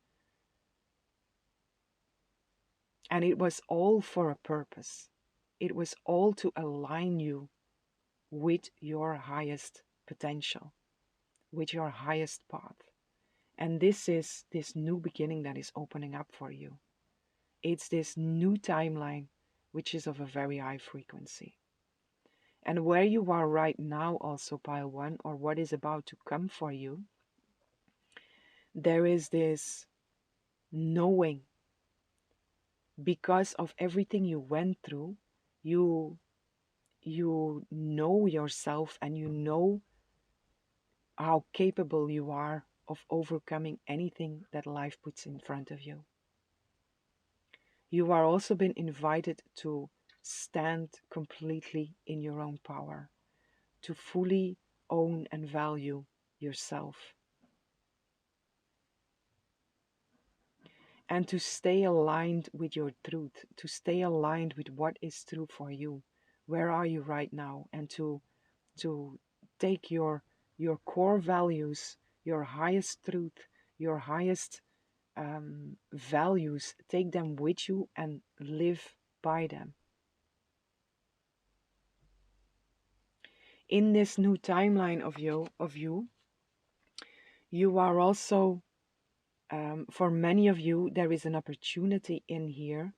And it was all for a purpose. It was all to align you with your highest potential, with your highest path. And this is this new beginning that is opening up for you. It's this new timeline, which is of a very high frequency. And where you are right now, also pile 1, or what is about to come for you, there is this knowing, because of everything you went through, you know yourself, and you know how capable you are of overcoming anything that life puts in front of you. You are also been invited to stand completely in your own power, to fully own and value yourself, and to stay aligned with your truth, to stay aligned with what is true for you. Where are you right now? And to take your core values, your highest truth, your highest values, take them with you and live by them. In this new timeline of you, you are also, for many of you, there is an opportunity in here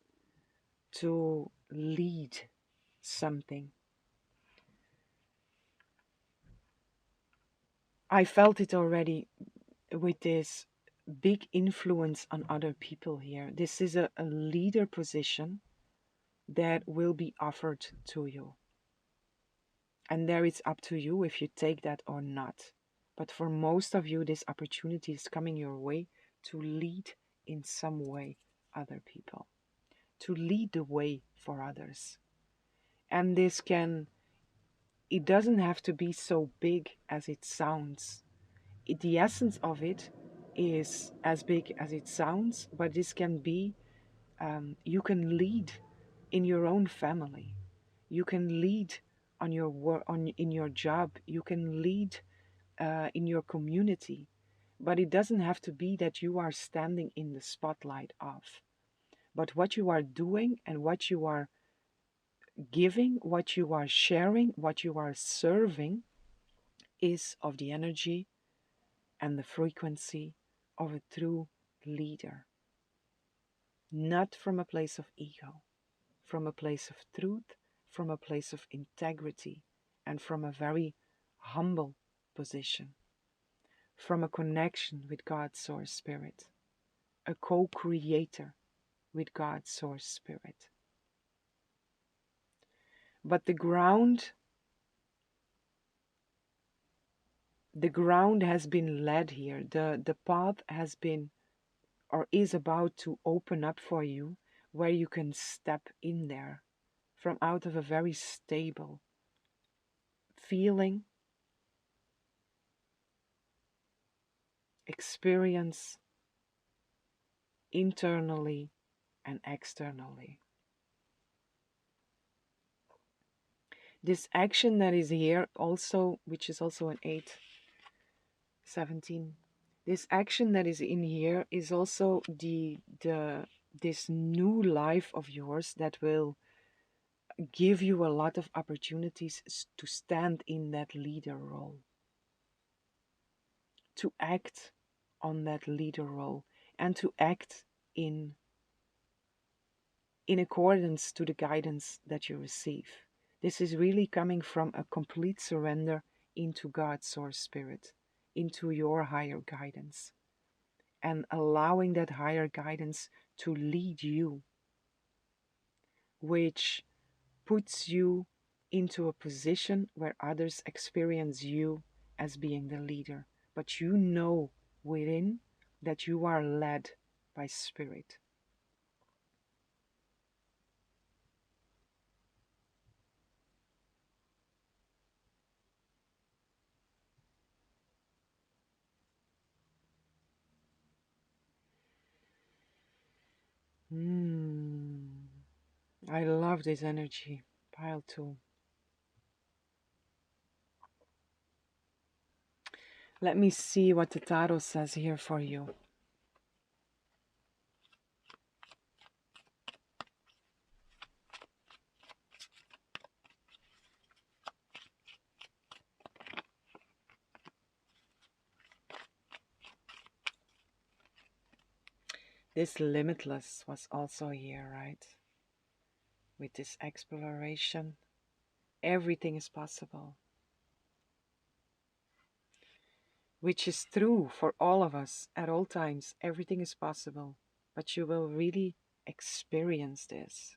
to lead something. I felt it already with this big influence on other people here. This is a leader position that will be offered to you. And there it's up to you if you take that or not. But for most of you, this opportunity is coming your way to lead in some way other people, to lead the way for others. And it doesn't have to be so big as it sounds. The essence of it is as big as it sounds, but this can be, you can lead in your own family. You can lead on your work, in your job. You can lead in your community. But it doesn't have to be that you are standing in the spotlight of. But what you are doing and what you are giving, what you are sharing, what you are serving is of the energy and the frequency of a true leader. Not from a place of ego, from a place of truth, from a place of integrity, and from a very humble position, from a connection with God's source spirit, a co-creator with God's source spirit. But the ground has been led here. The path has been or is about to open up for you, where you can step in there from out of a very stable feeling, experience internally and externally. This action that is here also, which is also an 8:17, this action that is in here is also this new life of yours that will give you a lot of opportunities to stand in that leader role, to act on that leader role, and to act in accordance to the guidance that you receive. This is really coming from a complete surrender into God's source spirit, into your higher guidance, and allowing that higher guidance to lead you, which puts you into a position where others experience you as being the leader. But you know within that you are led by spirit. I love this energy. Pile 2. Let me see what the tarot says here for you. This limitless was also here, right? With this exploration, everything is possible. Which is true for all of us at all times. Everything is possible. But you will really experience this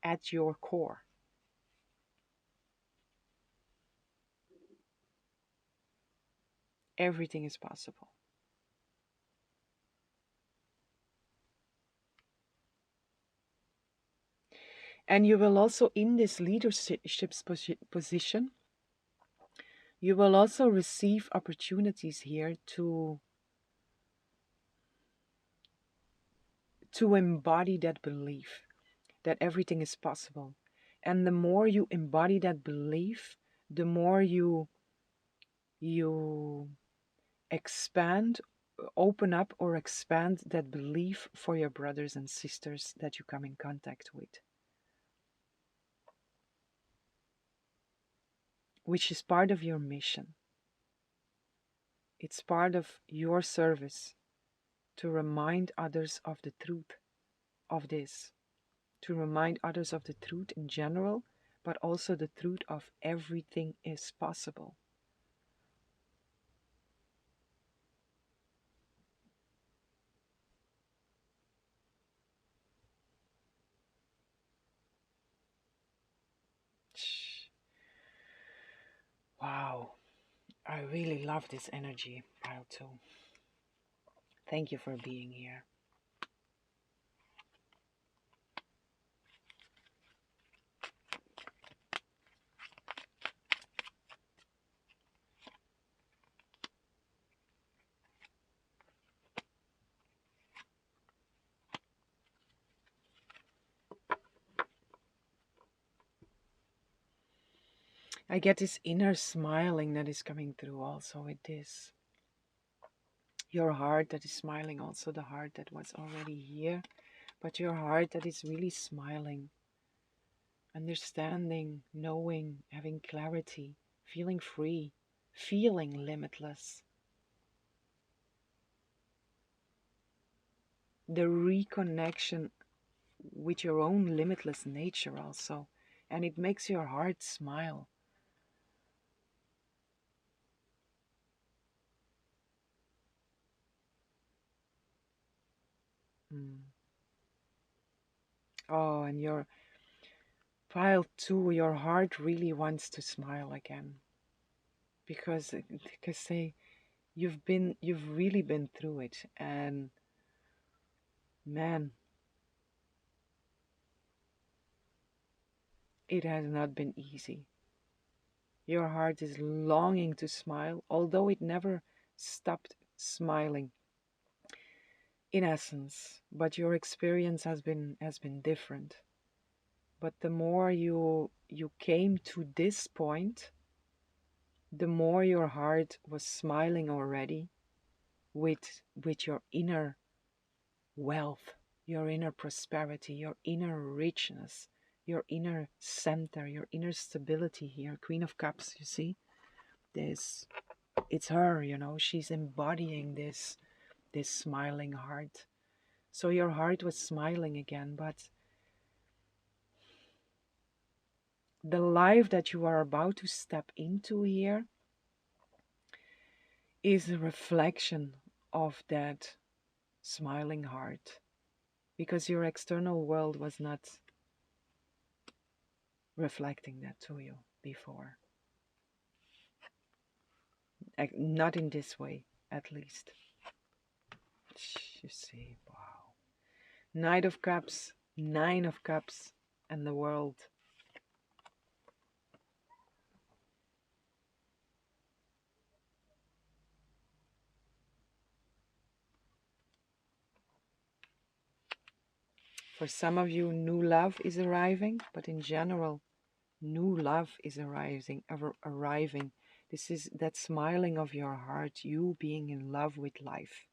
at your core. Everything is possible. And you will also, in this leadership position, you will also receive opportunities here to embody that belief that everything is possible. And the more you embody that belief, the more you expand, open up or expand that belief for your brothers and sisters that you come in contact with. Which is part of your mission. It's part of your service to remind others of the truth of this, to remind others of the truth in general, but also the truth of everything is possible. Wow, I really love this energy, pile 2. Thank you for being here. I get this inner smiling that is coming through also with this. Your heart that is smiling, also the heart that was already here, but your heart that is really smiling, understanding, knowing, having clarity, feeling free, feeling limitless. The reconnection with your own limitless nature also, and it makes your heart smile. Mm. Oh, and your pile two, your heart really wants to smile again, because you've really been through it, and man, it has not been easy. Your heart is longing to smile, although it never stopped smiling in essence, but your experience has been different. But the more you came to this point, the more your heart was smiling already with your inner wealth, your inner prosperity, your inner richness, your inner center, your inner stability here. Queen of Cups, you see? This it's her, she's embodying this smiling heart. So your heart was smiling again, but the life that you are about to step into here is a reflection of that smiling heart, because your external world was not reflecting that to you before. Not in this way, at least. You see, wow. Knight of Cups, Nine of Cups, and the World. For some of you, new love is arriving, but in general, new love is arriving. This is that smiling of your heart, you being in love with life.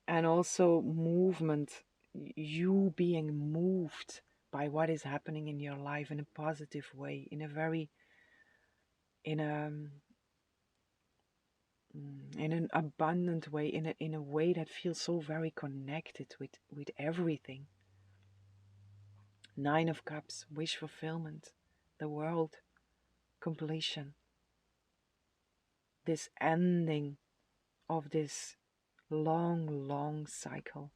And also movement, you being moved by what is happening in your life in a positive way, in a very, in a, in an abundant way, in a way that feels so very connected with everything. Nine of Cups, wish fulfillment, the world, completion, this ending of this long cycle.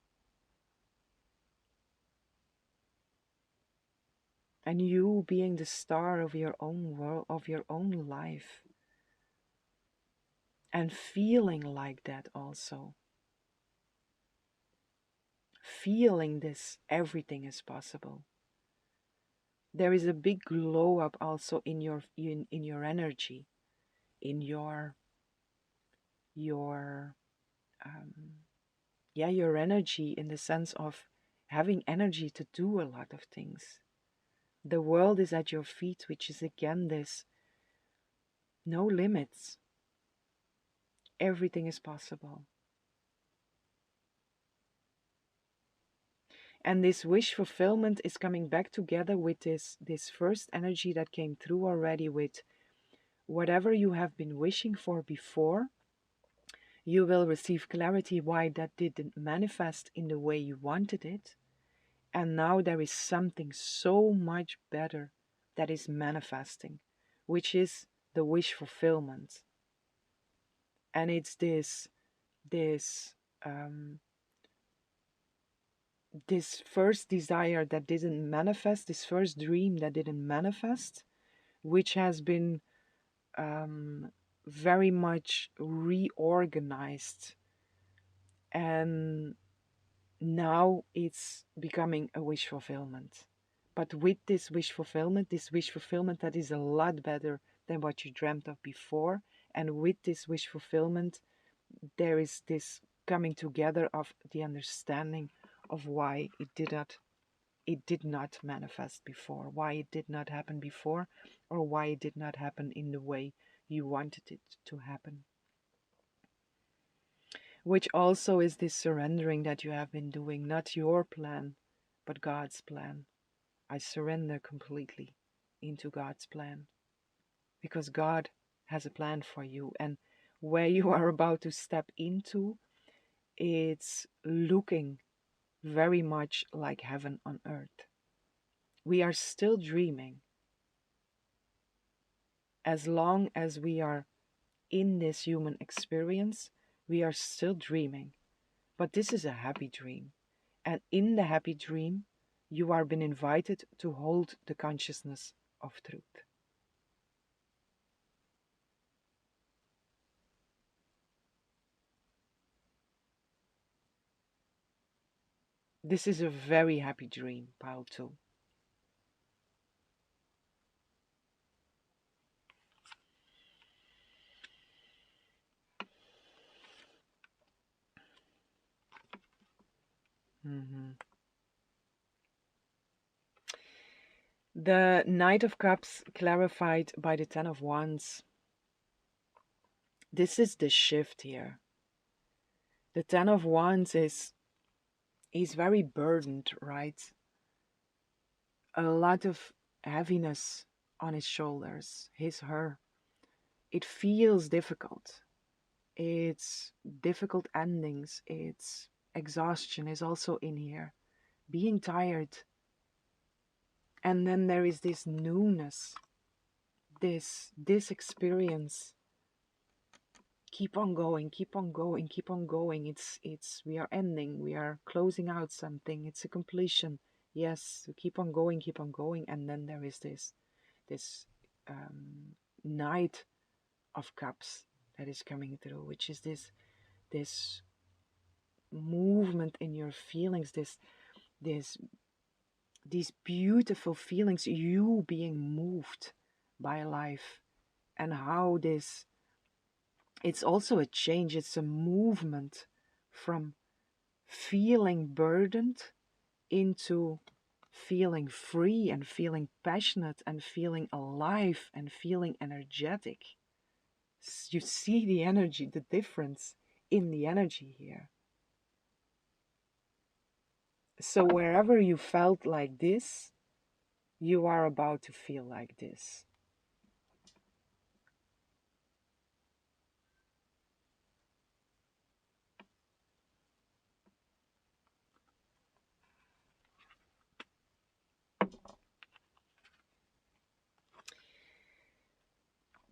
And you being the star of your own world, of your own life, and feeling like that also. Feeling this, everything is possible. There is a big glow up also in your energy, in your your energy, in the sense of having energy to do a lot of things. The world is at your feet, which is again this no limits. Everything is possible. And this wish fulfillment is coming back together with this first energy that came through already, with whatever you have been wishing for before, you will receive clarity why that didn't manifest in the way you wanted it. And now there is something so much better that is manifesting, which is the wish fulfillment. And it's this um, this first desire that didn't manifest, this first dream that didn't manifest, which has been very much reorganized, and now it's becoming a wish fulfillment. But with this wish fulfillment that is a lot better than what you dreamt of before, and with this wish fulfillment, there is this coming together of the understanding of why it did not manifest before, why it did not happen before, or why it did not happen in the way you wanted it to happen. Which also is this surrendering that you have been doing, not your plan, but God's plan. I surrender completely into God's plan, because God has a plan for you, and where you are about to step into, it's looking very much like heaven on earth. We are still dreaming. As long as we are in this human experience, we are still dreaming. But this is a happy dream. And in the happy dream, you are been invited to hold the consciousness of truth. This is a very happy dream, pile 2. The Knight of Cups clarified by the Ten of Wands. This is the shift here. The Ten of Wands he's very burdened, right? A lot of heaviness on his shoulders, her. It feels difficult. It's difficult endings. It's exhaustion is also in here. Being tired. And then there is this newness. This experience. Keep on going, keep on going, keep on going. We are ending, we are closing out something. It's a completion. Yes, keep on going, and then there is this Knight of Cups that is coming through, which is this movement in your feelings, these beautiful feelings, you being moved by life, and how it's also a change. It's a movement from feeling burdened into feeling free and feeling passionate and feeling alive and feeling energetic. You see the energy, the difference in the energy here. So wherever you felt like this, you are about to feel like this.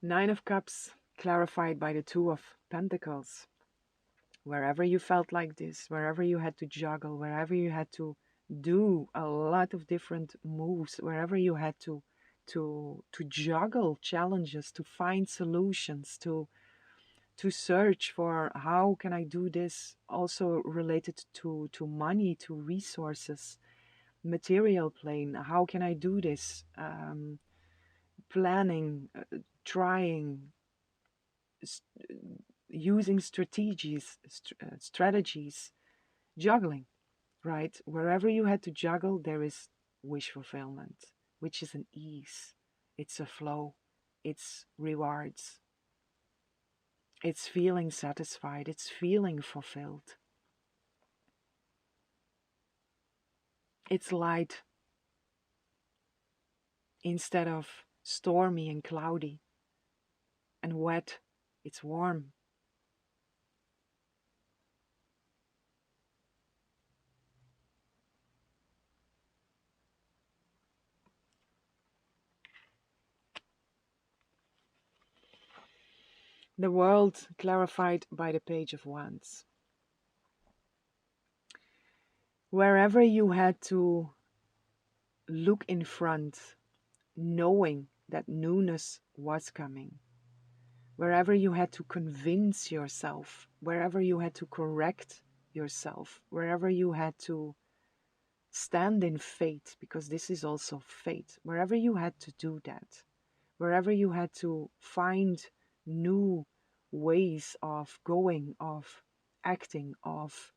Nine of Cups clarified by the Two of Pentacles. Wherever you felt like this, wherever you had to juggle, wherever you had to do a lot of different moves, wherever you had to juggle challenges, to find solutions, to search for how can I do this, also related to money, to resources, material plane, how can I do this, planning, trying, using strategies, juggling, right? Wherever you had to juggle, there is wish fulfillment, which is an ease. It's a flow. It's rewards. It's feeling satisfied. It's feeling fulfilled. It's light instead of stormy and cloudy and wet. It's warm. The world clarified by the Page of Wands. Wherever you had to look in front, knowing that newness was coming, wherever you had to convince yourself, wherever you had to correct yourself, wherever you had to stand in faith, because this is also faith, wherever you had to do that, wherever you had to find new ways of going, of acting, of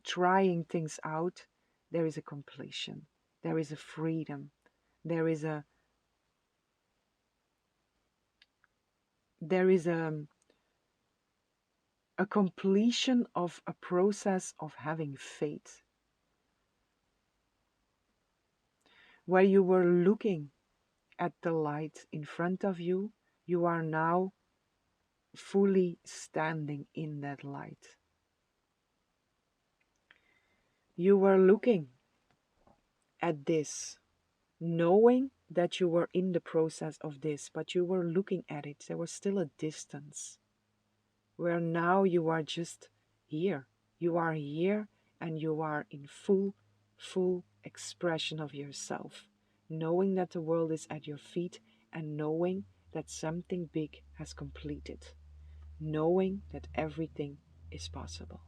trying things out, there is a completion, there is a freedom, there is a there is a completion of a process of having faith, where you were looking at the light in front of you, you are now fully standing in that light. You were looking at this, knowing that you were in the process of this, but you were looking at it. There was still a distance, where now you are just here. You are here and you are in full expression of yourself, knowing that the world is at your feet and knowing that something big has completed, knowing that everything is possible.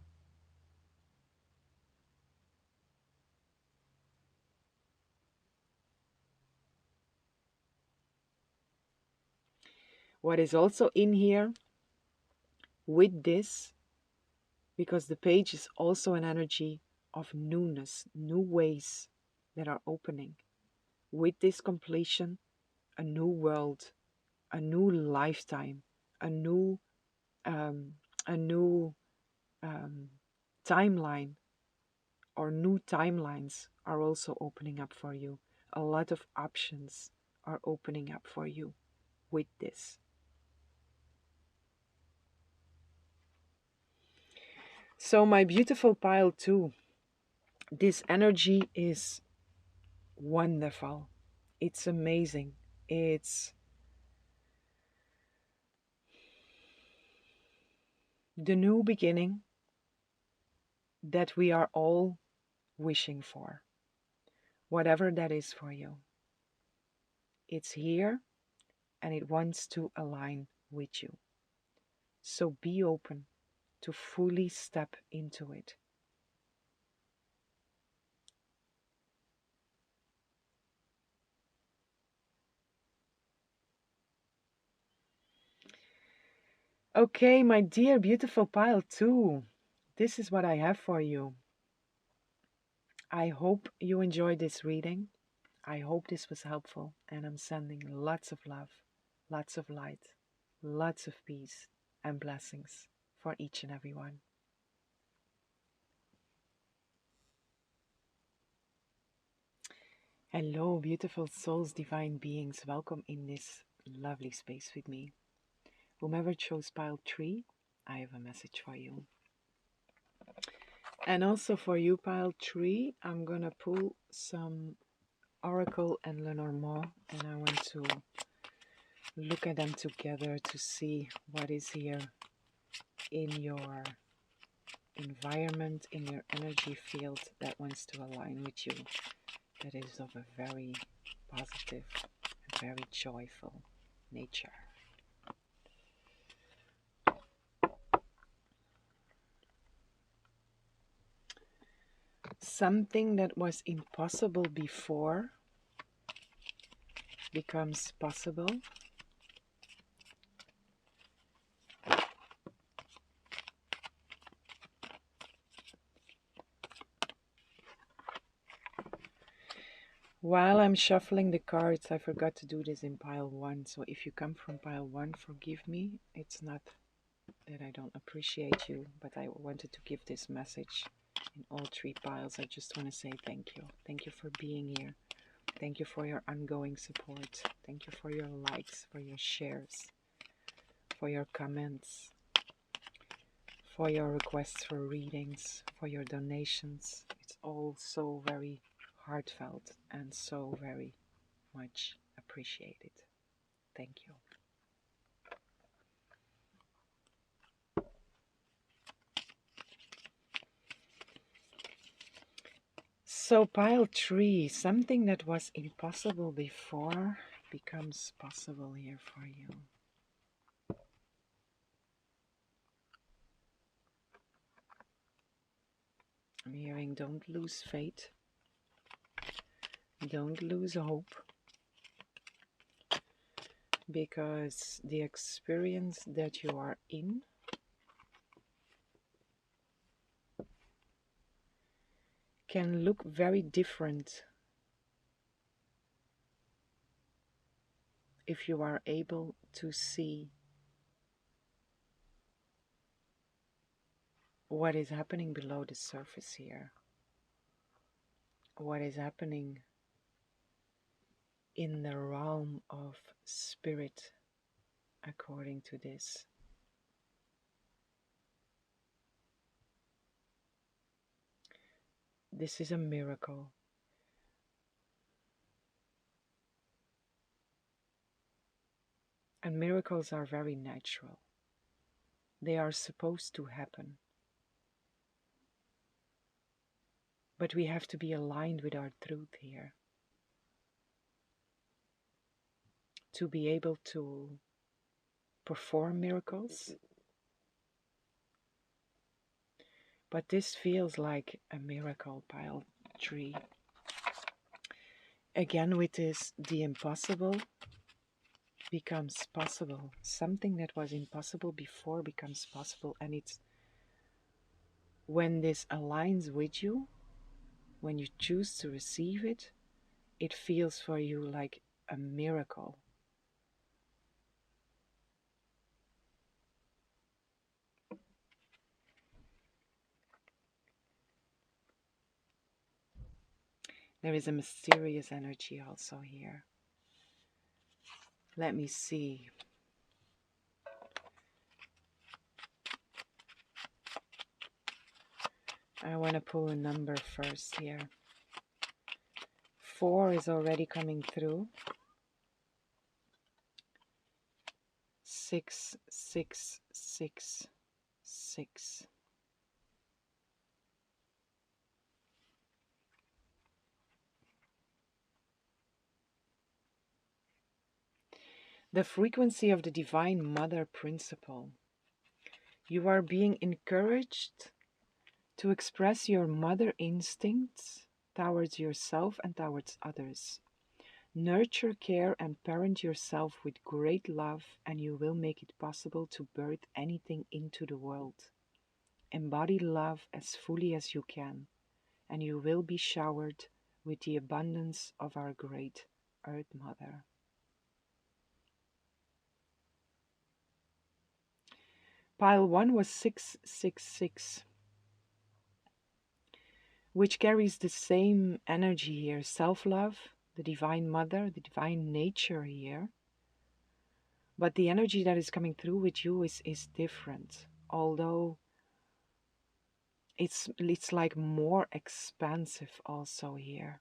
What is also in here with this, because the page is also an energy of newness, new ways that are opening. With this completion, a new world, a new lifetime, a new um, a new timeline, or new timelines are also opening up for you. A lot of options are opening up for you with this. So my beautiful pile 2, this energy is wonderful. It's amazing. It's the new beginning that we are all wishing for, whatever that is for you. It's here and it wants to align with you. So be open to fully step into it. Okay, my dear beautiful pile 2, this is what I have for you. I hope you enjoyed this reading. I hope this was helpful, and I'm sending lots of love, lots of light, lots of peace and blessings for each and every one. Hello, beautiful souls, divine beings. Welcome in this lovely space with me. Whomever chose pile 3, I have a message for you. And also for you, pile 3, I'm gonna pull some Oracle and Lenormand, and I want to look at them together to see what is here in your environment, in your energy field that wants to align with you, that is of a very positive and very joyful nature. Something that was impossible before becomes possible. While I'm shuffling the cards, I forgot to do this in pile 1, so if you come from pile 1, forgive me. It's not that I don't appreciate you, but I wanted to give this message in all 3 piles. I just want to say thank you. Thank you for being here. Thank you for your ongoing support. Thank you for your likes, for your shares, for your comments, for your requests for readings, for your donations. It's all so very heartfelt and so very much appreciated. Thank you. So pile 3, something that was impossible before becomes possible here for you. I'm hearing don't lose faith. Don't lose hope. Because the experience that you are in can look very different if you are able to see what is happening below the surface here, what is happening in the realm of spirit according to this. This is a miracle. And miracles are very natural. They are supposed to happen. But we have to be aligned with our truth here to be able to perform miracles. But this feels like a miracle, pile 3. Again, with this, the impossible becomes possible. Something that was impossible before becomes possible. And it's when this aligns with you, when you choose to receive it, it feels for you like a miracle. There is a mysterious energy also here. Let me see. I want to pull a number first here. 4 is already coming through. 6, 6, 6, 6. The frequency of the Divine Mother principle. You are being encouraged to express your mother instincts towards yourself and towards others. Nurture, care, and parent yourself with great love, and you will make it possible to birth anything into the world. Embody love as fully as you can, and you will be showered with the abundance of our great Earth Mother. Pile 1 was 666, which carries the same energy here, self-love, the Divine Mother, the Divine Nature here. But the energy that is coming through with you is different, although it's like more expansive also here.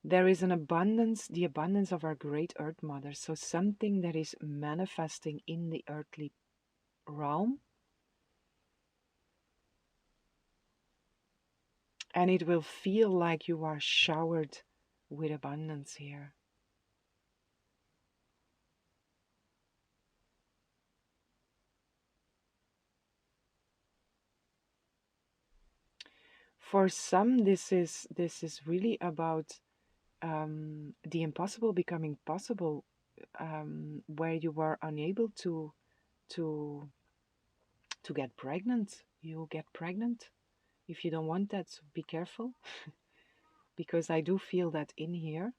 There is an abundance, the abundance of our great Earth Mother, so something that is manifesting in the earthly realm. And it will feel like you are showered with abundance here. For some, this is really about the impossible becoming possible, where you were unable to get pregnant. You get pregnant if you don't want that, so be careful. Because I do feel that in here.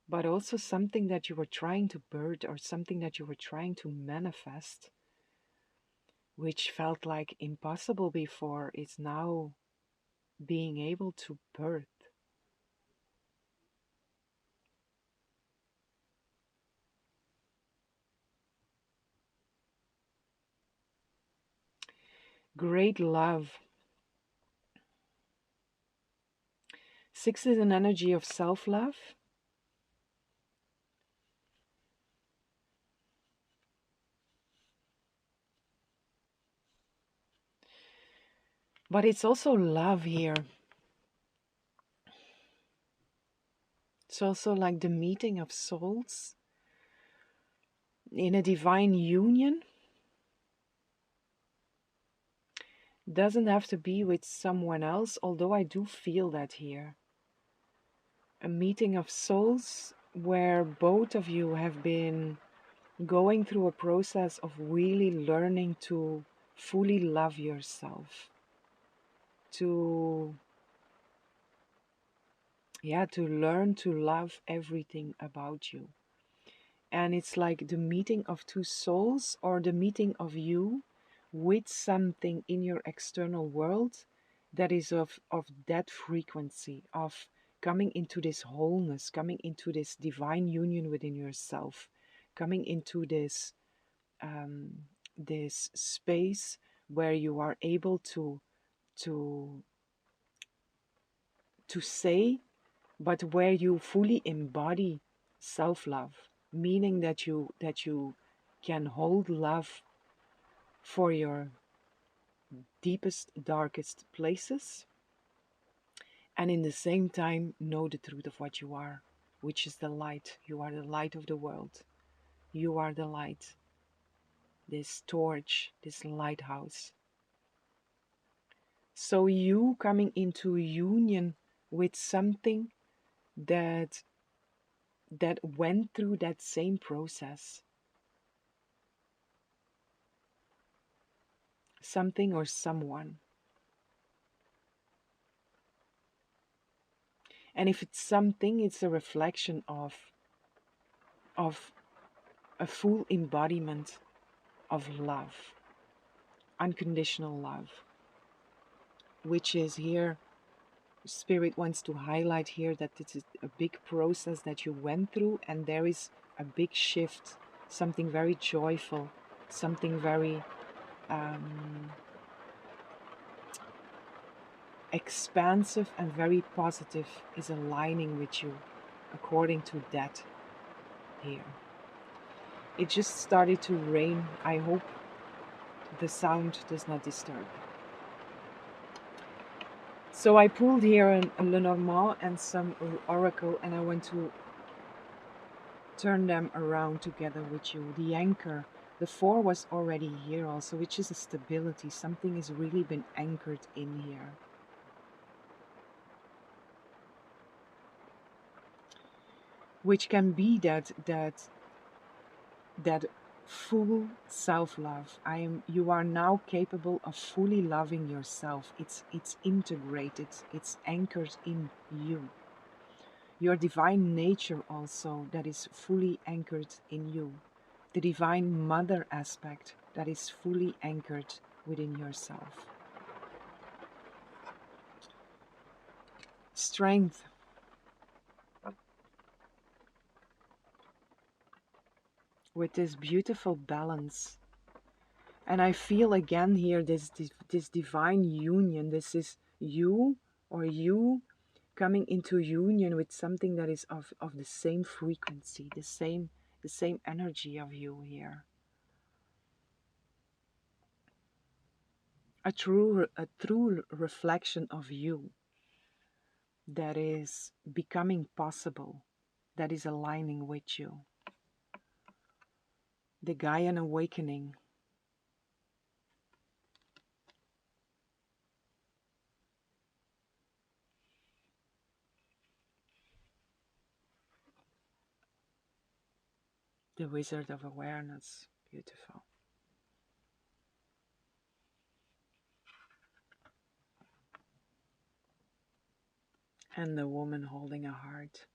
But also something that you were trying to birth or something that you were trying to manifest, which felt like impossible before, is now being able to birth. Great love. 6 is an energy of self-love. But it's also love here. It's also like the meeting of souls in a divine union. Doesn't have to be with someone else, although I do feel that here. A meeting of souls where both of you have been going through a process of really learning to fully love yourself, to to learn to love everything about you. And it's like the meeting of two souls, or the meeting of you with something in your external world that is of that frequency, of coming into this wholeness, coming into this divine union within yourself, coming into this space where you are able to to say, but where you fully embody self-love, meaning that you can hold love for your deepest, darkest places, and in the same time know the truth of what you are, which is the light. You are the light of the world. You are the light, this torch, this lighthouse. So you coming into union with something that went through that same process, something or someone. And if it's something, it's a reflection of a full embodiment of love, unconditional love, which is here. Spirit wants to highlight here that this is a big process that you went through, and there is a big shift, something very joyful, something very expansive and very positive is aligning with you according to that here. It just started to rain. I hope the sound does not disturb. So I pulled here a Lenormand and some oracle, and I want to turn them around together with you. The anchor, the 4 was already here also, which is a stability. Something has really been anchored in here. Which can be that full self-love. You are now capable of fully loving yourself. It's integrated, it's anchored in you. Your divine nature also, that is fully anchored in you. The divine mother aspect that is fully anchored within yourself. Strength. With this beautiful balance. And I feel again here this divine union. This is you, or you coming into union with something that is of the same frequency, the same energy of you here. A true reflection of you that is becoming possible, that is aligning with you. The Gaian awakening. The Wizard of Awareness. Beautiful. And the woman holding a heart.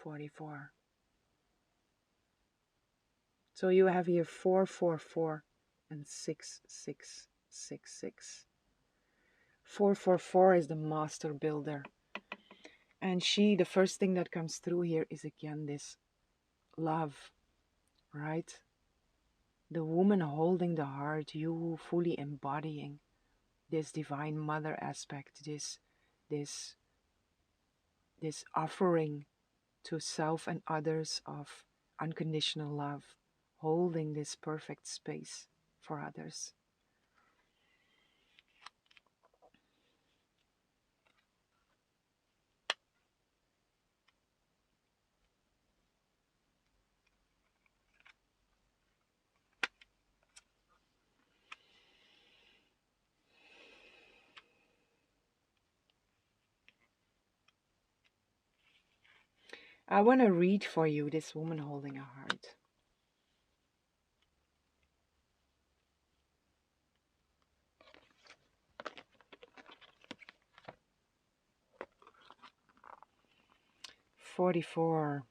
44. So you have here 444 and 6666. 444 is the master builder. And the first thing that comes through here is again this love, right? The woman holding the heart, you fully embodying this divine mother aspect, this offering to self and others of unconditional love, holding this perfect space for others. I want to read for you this woman holding a heart. "44.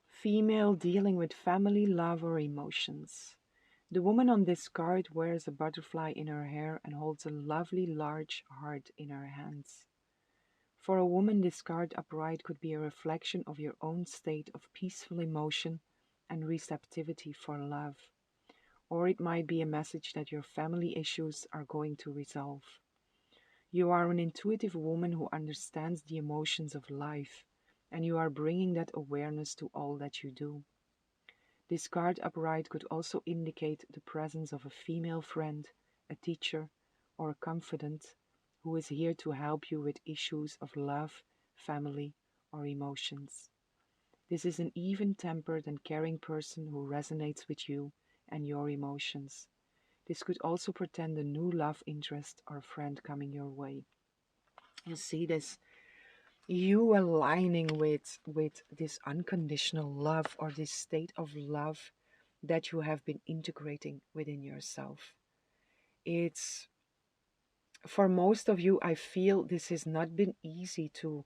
Female dealing with family, love, or emotions. The woman on this card wears a butterfly in her hair and holds a lovely large heart in her hands. For a woman, this card upright could be a reflection of your own state of peaceful emotion and receptivity for love. Or it might be a message that your family issues are going to resolve. You are an intuitive woman who understands the emotions of life, and you are bringing that awareness to all that you do. This card upright could also indicate the presence of a female friend, a teacher, or a confidant who is here to help you with issues of love, family, or emotions. This is an even-tempered and caring person who resonates with you and your emotions. This could also portend a new love interest or friend coming your way. You see this, you aligning with this unconditional love or this state of love that you have been integrating within yourself. It's, for most of you, I feel this has not been easy to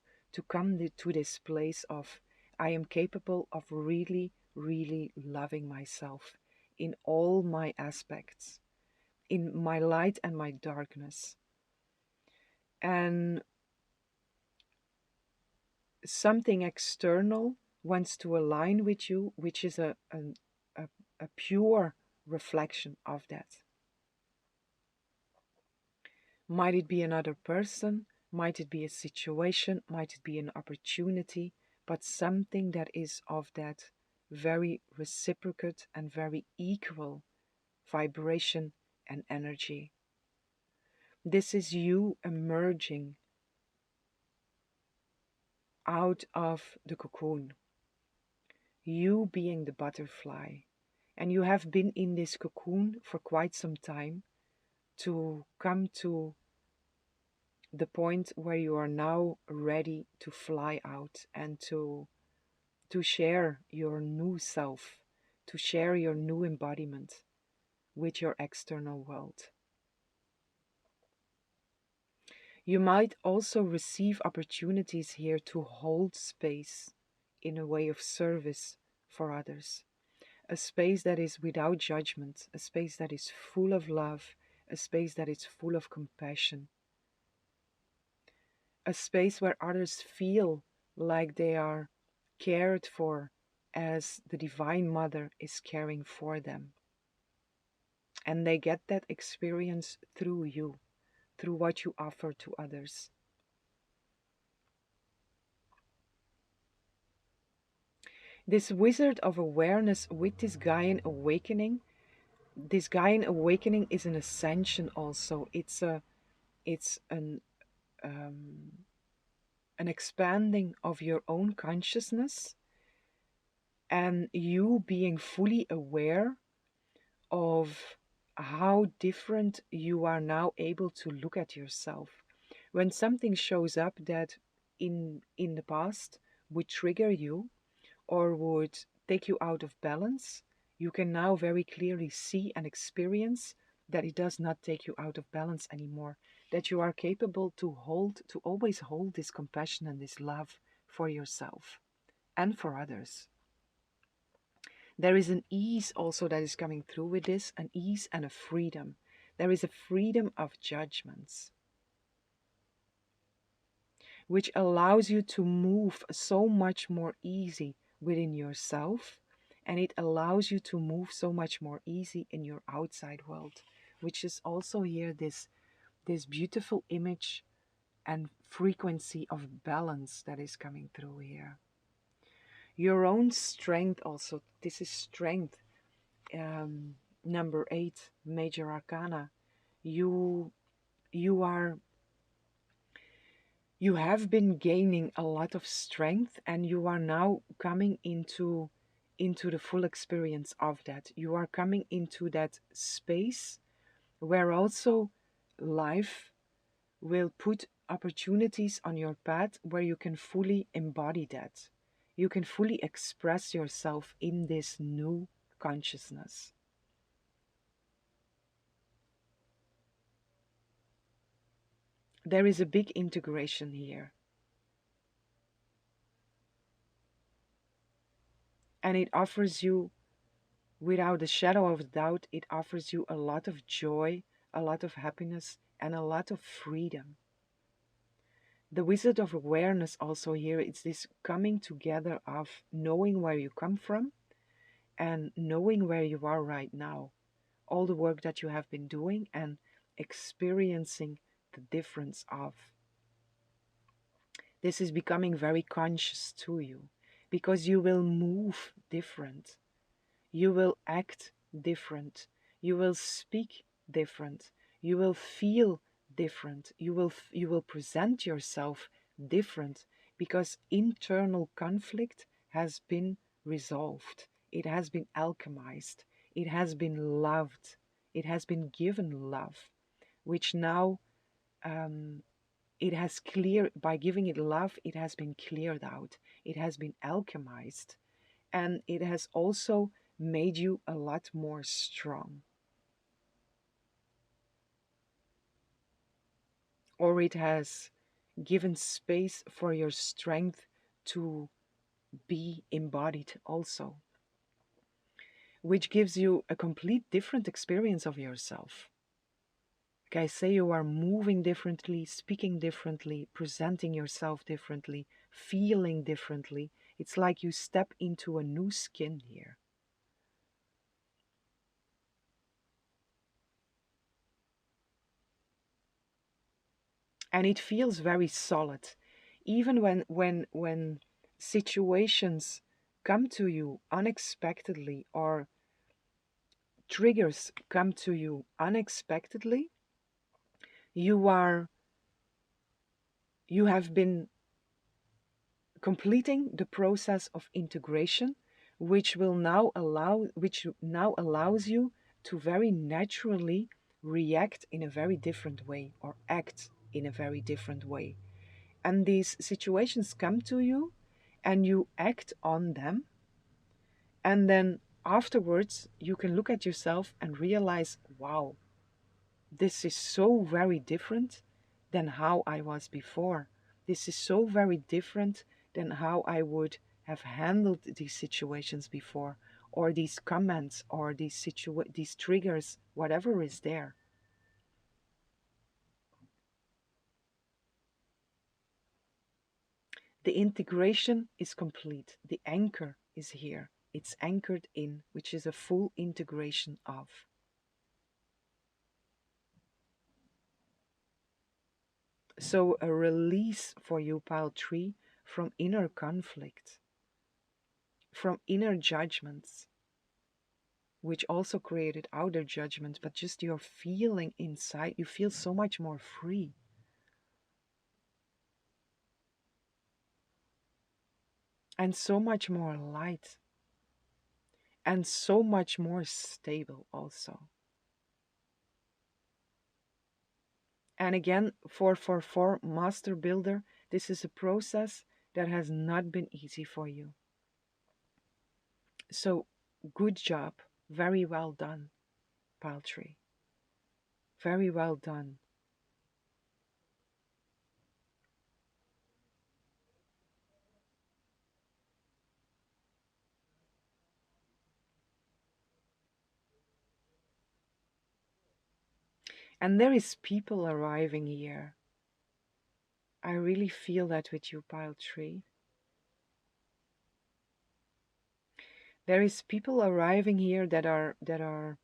come to this place of I am capable of really, really loving myself in all my aspects, in my light and my darkness. And something external wants to align with you, which is a pure reflection of that. Might it be another person? Might it be a situation? Might it be an opportunity? But something that is of that very reciprocate and very equal vibration and energy. This is you emerging out of the cocoon, you being the butterfly. And you have been in this cocoon for quite some time to come to the point where you are now ready to fly out and to share your new self, to share your new embodiment with your external world. You might also receive opportunities here to hold space in a way of service for others. A space that is without judgment, a space that is full of love, a space that is full of compassion, a space where others feel like they are cared for as the Divine Mother is caring for them. And they get that experience through you, through what you offer to others. This wizard of awareness with this Gaian awakening, this Gaian awakening is an ascension also. It's an expanding of your own consciousness and you being fully aware of how different you are now able to look at yourself. When something shows up that in the past would trigger you or would take you out of balance, you can now very clearly see and experience that it does not take you out of balance anymore, that you are capable to always hold this compassion and this love for yourself and for others. There is an ease also that is coming through with this, an ease and a freedom. There is a freedom of judgments, which allows you to move so much more easy within yourself, and it allows you to move so much more easy in your outside world, which is also here this beautiful image and frequency of balance that is coming through here. Your own strength also, this is strength. Number 8, Major Arcana. You have been gaining a lot of strength and you are now coming into into the full experience of that. You are coming into that space where also life will put opportunities on your path where you can fully embody that. You can fully express yourself in this new consciousness. There is a big integration here. And it offers you, without a shadow of a doubt, it offers you a lot of joy, a lot of happiness, and a lot of freedom. The wizard of awareness also here, it's this coming together of knowing where you come from and knowing where you are right now. All the work that you have been doing and experiencing the difference of. This is becoming very conscious to you because you will move different. You will act different. You will speak different. You will feel different. You will present yourself different because internal conflict has been resolved. It has been alchemized. It has been loved. It has been given love, which now it has clear by giving it love. It has been cleared out. It has been alchemized, and it has also made you a lot more strong. Or it has given space for your strength to be embodied also, which gives you a complete different experience of yourself. Like I say, you are moving differently, speaking differently, presenting yourself differently, feeling differently. It's like you step into a new skin here. And it feels very solid. Even when situations come to you unexpectedly or triggers come to you unexpectedly, you are you have been completing the process of integration, which now allows you to very naturally react in a very different way or act in a very different way. And these situations come to you and you act on them, and then afterwards you can look at yourself and realize, wow, this is so very different than how I was before. This is so very different than how I would have handled these situations before, or these comments, or these triggers, whatever is there. The integration is complete. The anchor is here. It's anchored in, which is a full integration of. So a release for you, pile 3, from inner conflict, from inner judgments, which also created outer judgment, but just your feeling inside, you feel so much more free. And so much more light. And so much more stable also. And again, 444 Master Builder, this is a process that has not been easy for you. So, good job. Very well done, Paltry. Very well done. And there is people arriving here. I really feel that with you, Paltry. There is people arriving here that are that are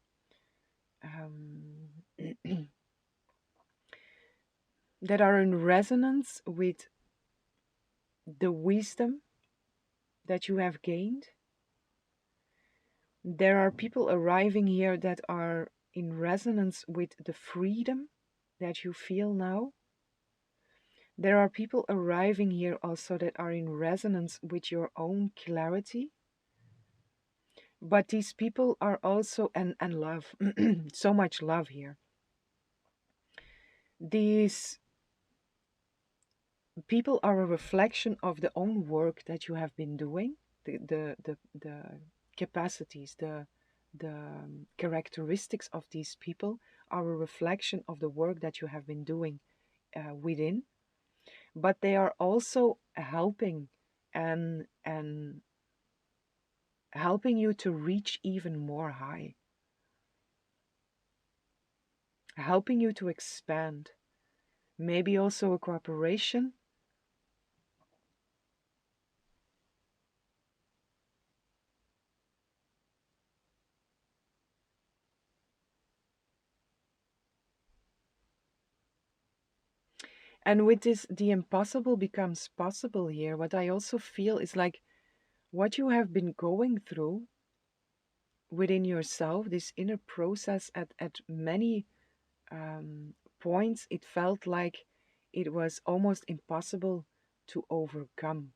in resonance with the wisdom that you have gained. There are people arriving here that are in resonance with the freedom that you feel now. There are people arriving here also that are in resonance with your own clarity. But these people are also, and love, so much love here. These people are a reflection of the own work that you have been doing, the capacities, the characteristics of these people are a reflection of the work that you have been doing within, but they are also helping and helping you to reach even more high, helping you to expand, maybe also a cooperation. And with this, the impossible becomes possible here. What I also feel is like what you have been going through within yourself, this inner process at many points, it felt like it was almost impossible to overcome.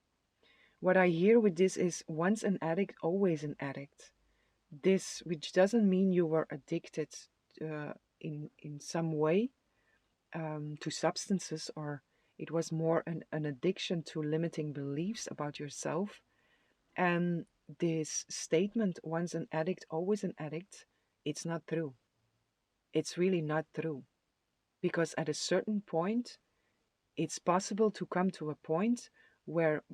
What I hear with this is once an addict, always an addict. This, which doesn't mean you were addicted in some way to substances, or it was more an addiction to limiting beliefs about yourself. And this statement, once an addict, always an addict, it's not true. It's really not true. Because at a certain point, it's possible to come to a point where,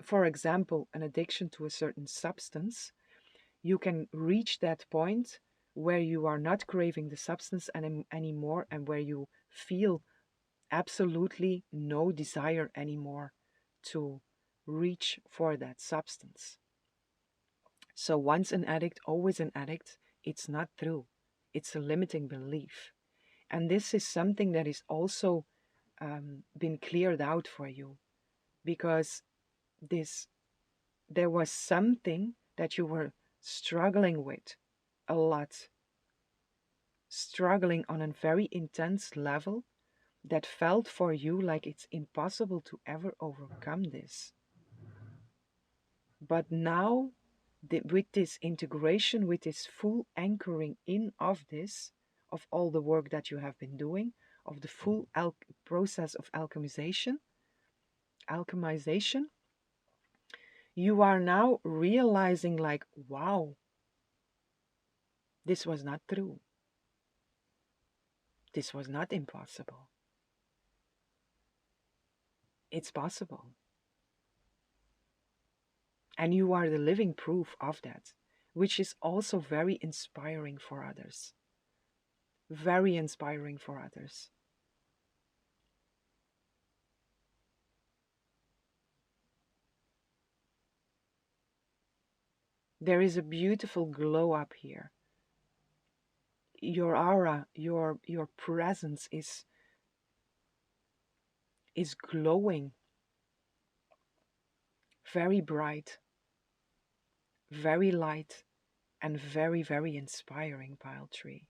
for example, an addiction to a certain substance, you can reach that point where you are not craving the substance anymore, and where you feel absolutely no desire anymore to reach for that substance. So once an addict, always an addict, it's not true. It's a limiting belief. And this is something that is also been cleared out for you, because this there was something that you were struggling with a lot, struggling on a very intense level, that felt for you like it's impossible to ever overcome this. But now, with this integration, with this full anchoring in of this, of all the work that you have been doing, of the full process of alchemization, you are now realizing like, wow, this was not true. This was not impossible. It's possible. And you are the living proof of that, which is also very inspiring for others. Very inspiring for others. There is a beautiful glow up here. Your aura, your presence is glowing, very bright, very light, and very, very inspiring, Pile Tree.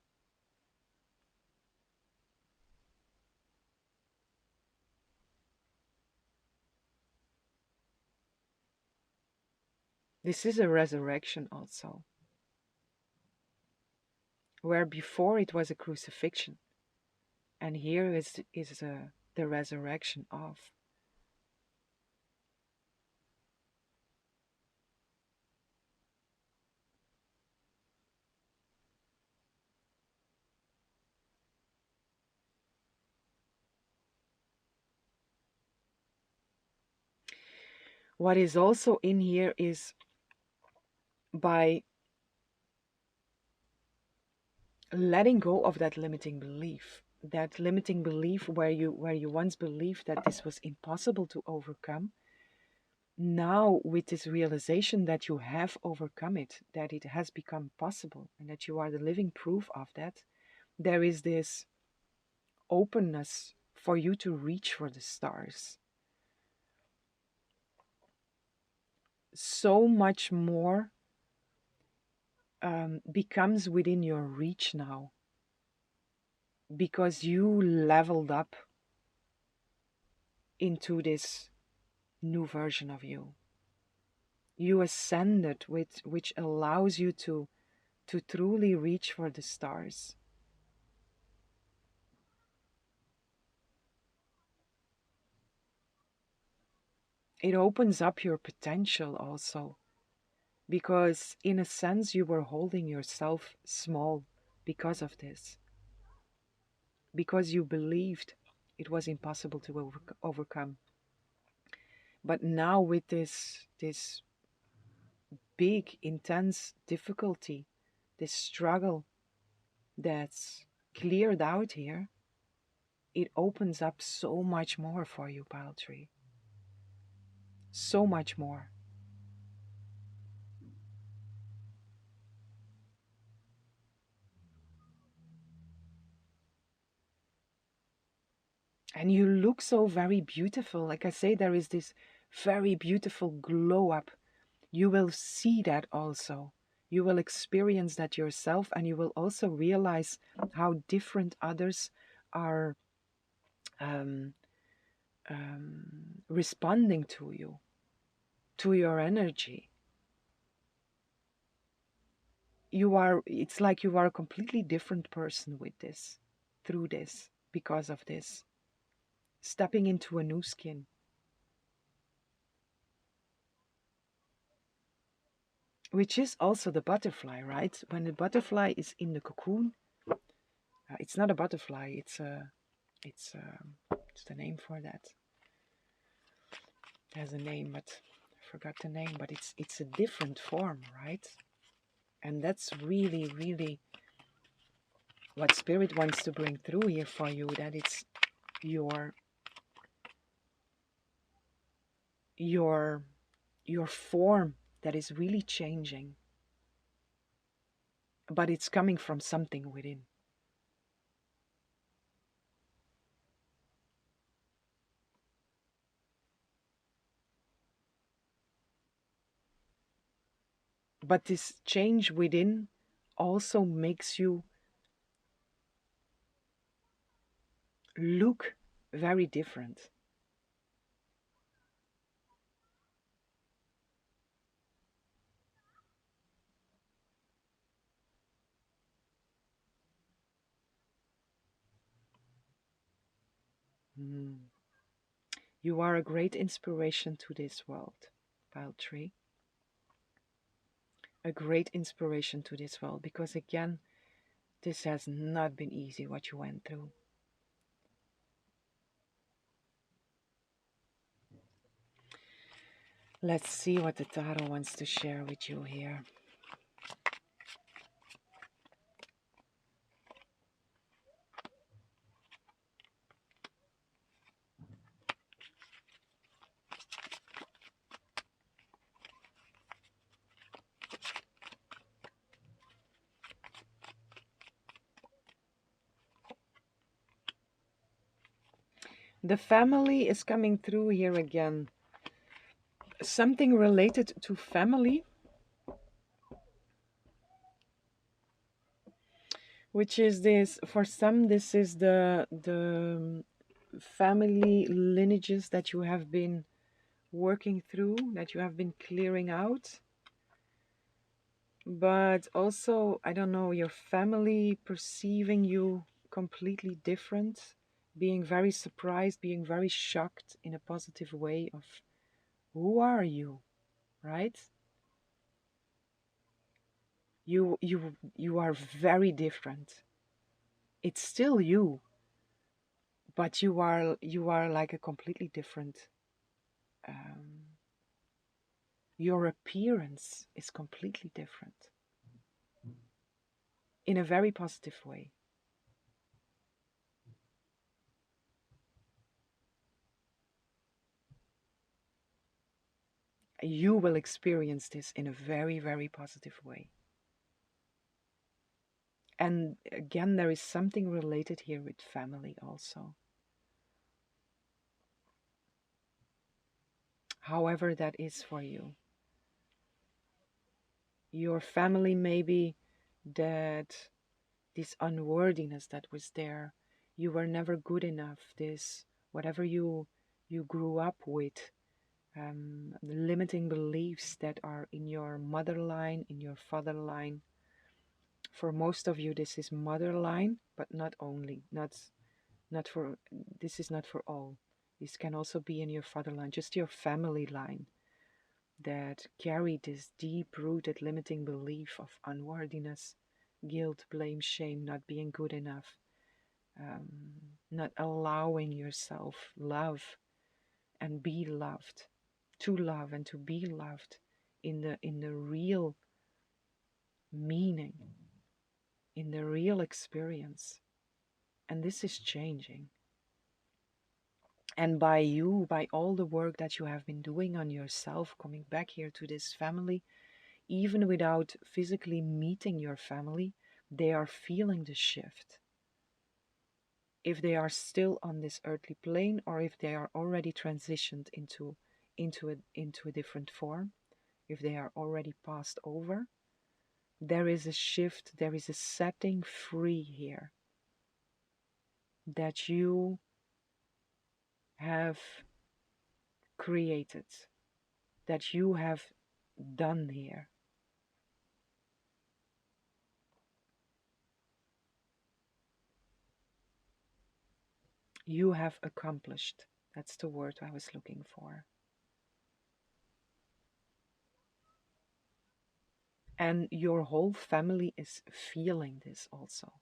This is a resurrection also, where before it was a crucifixion, and here is the resurrection of. What is also in here is by letting go of that limiting belief where you once believed that this was impossible to overcome. Now, with this realization that you have overcome it, that it has become possible, and that you are the living proof of that, there is this openness for you to reach for the stars. So much more becomes within your reach now, because you leveled up into this new version of you. You ascended, which allows you to truly reach for the stars. It opens up your potential also, because in a sense you were holding yourself small because of this, because you believed it was impossible to overcome. But now with this big, intense difficulty, this struggle that's cleared out here, it opens up so much more for you, Pile Tree. So much more. And you look so very beautiful. Like I say, there is this very beautiful glow up. You will see that also. You will experience that yourself, and you will also realize how different others are um, responding to you, to your energy. It's like you are a completely different person with this, through this, because of this. Stepping into a new skin. Which is also the butterfly, right? When the butterfly is in the cocoon, it's not a butterfly, it's the name for that. It has a name, but I forgot the name, but it's a different form, right? And that's really, really what Spirit wants to bring through here for you, that it's your your form that is really changing, but it's coming from something within. But this change within also makes you look very different. Mm. You are a great inspiration to this world, Pile Tree. A great inspiration to this world, because again, this has not been easy what you went through. Let's see what the tarot wants to share with you here. The family is coming through here again. Something related to family, which is this, for some, this is the family lineages that you have been working through, that you have been clearing out. But also, I don't know, your family perceiving you completely different, being very surprised, being very shocked in a positive way of who are you, right? You are very different. It's still you, but you are like a completely different. Um, your appearance is completely different in a very positive way. You will experience this in a very, very positive way. And again, there is something related here with family also. However that is for you. Your family maybe, that this unworthiness that was there, you were never good enough, this whatever you grew up with, the limiting beliefs that are in your mother line, in your father line. For most of you, this is mother line, but not only, not for, this is not for all. This can also be in your father line, just your family line that carry this deep-rooted limiting belief of unworthiness, guilt, blame, shame, not being good enough, not allowing yourself love and be loved, to love and to be loved in the real meaning, in the real experience. And this is changing. And by all the work that you have been doing on yourself, coming back here to this family, even without physically meeting your family, they are feeling the shift. If they are still on this earthly plane, or if they are already transitioned into a different form, if they are already passed over, there is a shift, there is a setting free here that you have created, that you have done here. You have accomplished. That's the word I was looking for. And your whole family is feeling this also.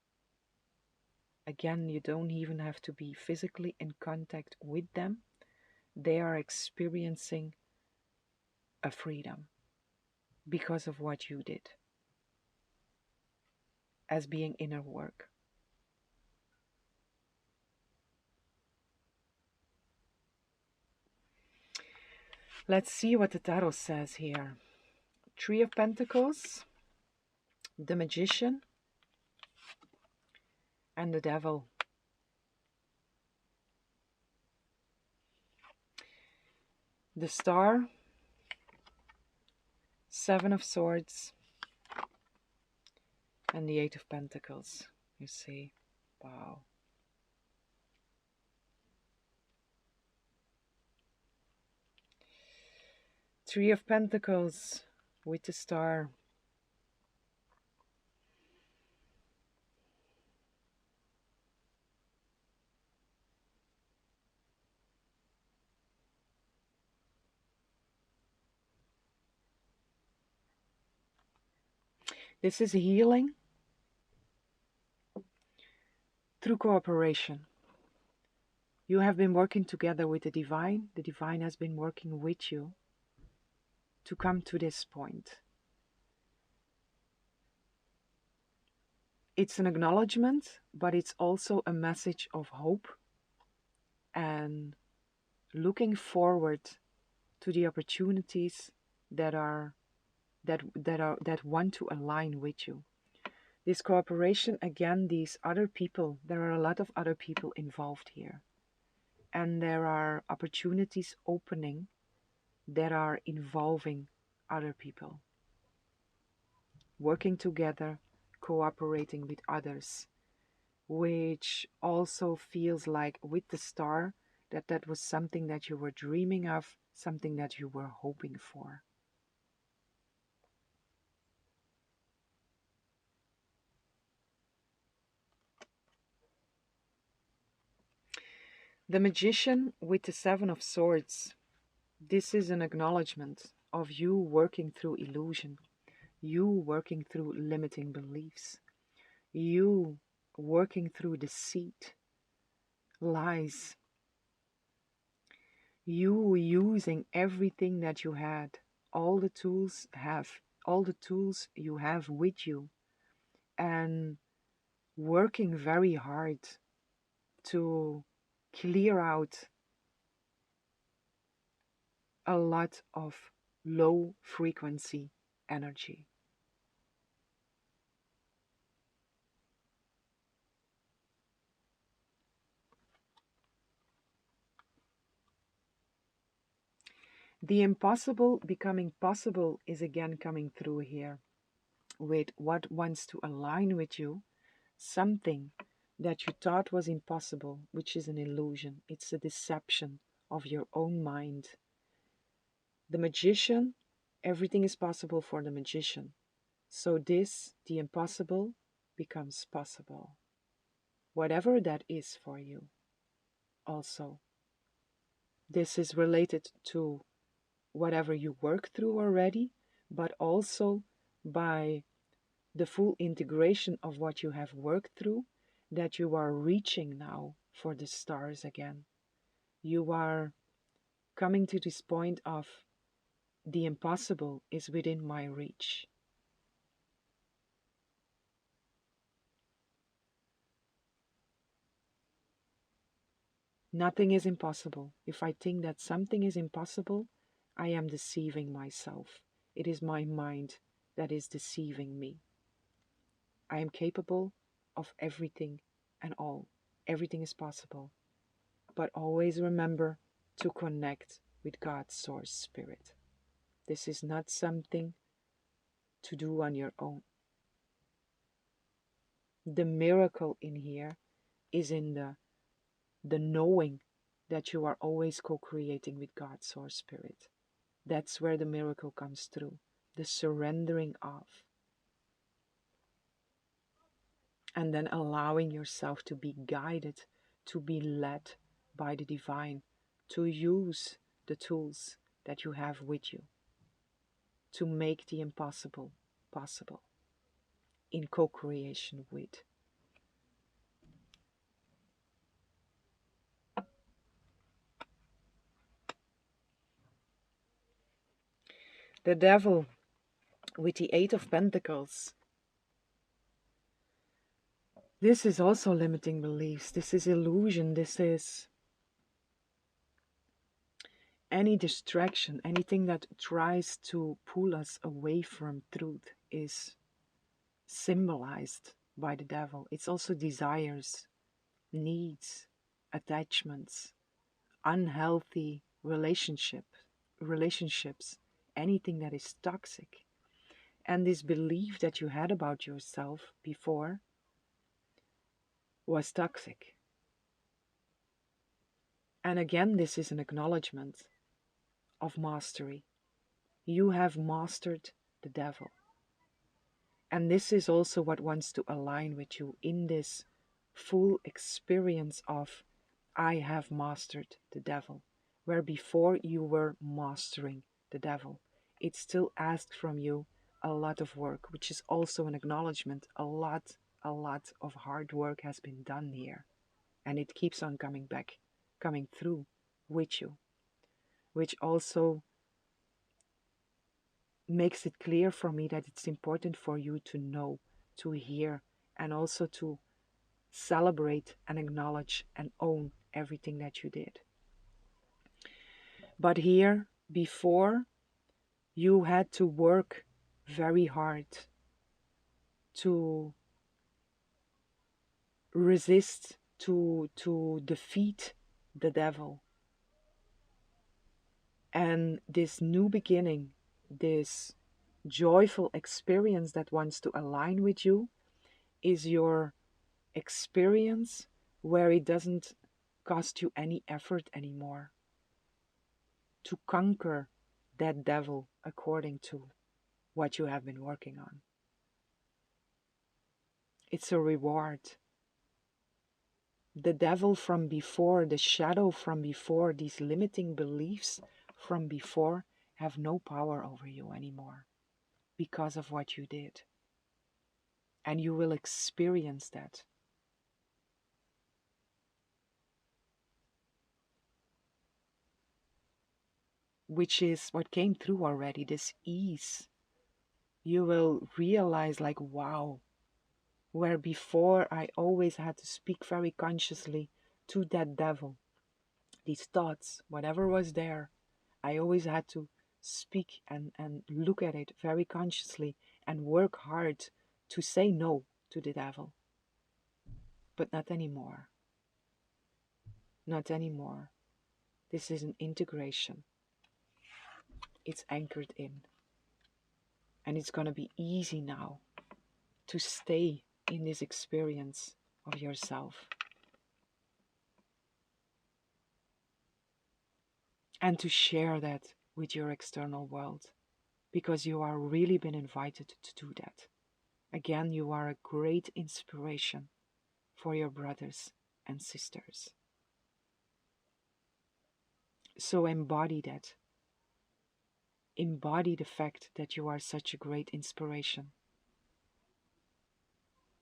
Again, you don't even have to be physically in contact with them. They are experiencing a freedom because of what you did as being inner work. Let's see what the tarot says here. Three of Pentacles, the Magician, and the Devil. The Star, Seven of Swords, and the Eight of Pentacles. You see, wow. Three of Pentacles with the Star. This is healing through cooperation. You have been working together with the Divine. The Divine has been working with you to come to this point. It's an acknowledgement, but it's also a message of hope and looking forward to the opportunities that want to align with you. This cooperation, again, these other people, there are a lot of other people involved here. And there are opportunities opening that are involving other people. Working together, cooperating with others, which also feels like with the Star, that was something that you were dreaming of, something that you were hoping for. The Magician with the Seven of Swords. This is an acknowledgement of you working through illusion, you working through limiting beliefs, you working through deceit, lies, you using everything that you had, all the tools you have with you, and working very hard to clear out a lot of low frequency energy. The impossible becoming possible is again coming through here with what wants to align with you, something that you thought was impossible, which is an illusion. It's a deception of your own mind. The magician, everything is possible for the magician. So this, the impossible, becomes possible. Whatever that is for you. Also, this is related to whatever you work through already, but also by the full integration of what you have worked through, that you are reaching now for the stars again. You are coming to this point of the impossible is within my reach. Nothing is impossible. If I think that something is impossible, I am deceiving myself. It is my mind that is deceiving me. I am capable of everything and all. Everything is possible. But always remember to connect with God's source spirit. This is not something to do on your own. The miracle in here is in the knowing that you are always co-creating with God's source spirit. That's where the miracle comes through. The surrendering of. And then allowing yourself to be guided, to be led by the divine, to use the tools that you have with you, to make the impossible possible in co-creation with. The devil with the Eight of Pentacles. This is also limiting beliefs. This is illusion. This is any distraction, anything that tries to pull us away from truth is symbolized by the devil. It's also desires, needs, attachments, unhealthy relationships, anything that is toxic. And this belief that you had about yourself before was toxic. And again, this is an acknowledgement of mastery. You have mastered the devil. And this is also what wants to align with you in this full experience of I have mastered the devil. Where before you were mastering the devil. It still asks from you a lot of work, which is also an acknowledgement. A lot of hard work has been done here. And it keeps on coming through with you. Which also makes it clear for me that it's important for you to know, to hear, and also to celebrate and acknowledge and own everything that you did. But here, before, you had to work very hard to resist, to defeat the devil. And this new beginning, this joyful experience that wants to align with you, is your experience where it doesn't cost you any effort anymore to conquer that devil according to what you have been working on. It's a reward. The devil from before, the shadow from before, these limiting beliefs from before have no power over you anymore because of what you did. And you will experience that. Which is what came through already, this ease. You will realize like, wow, where before I always had to speak very consciously to that devil. These thoughts, whatever was there, I always had to speak and look at it very consciously and work hard to say no to the devil. But not anymore. Not anymore. This is an integration. It's anchored in. And it's going to be easy now to stay in this experience of yourself. And to share that with your external world, because you are really been invited to do that. Again, you are a great inspiration for your brothers and sisters. So embody that. Embody the fact that you are such a great inspiration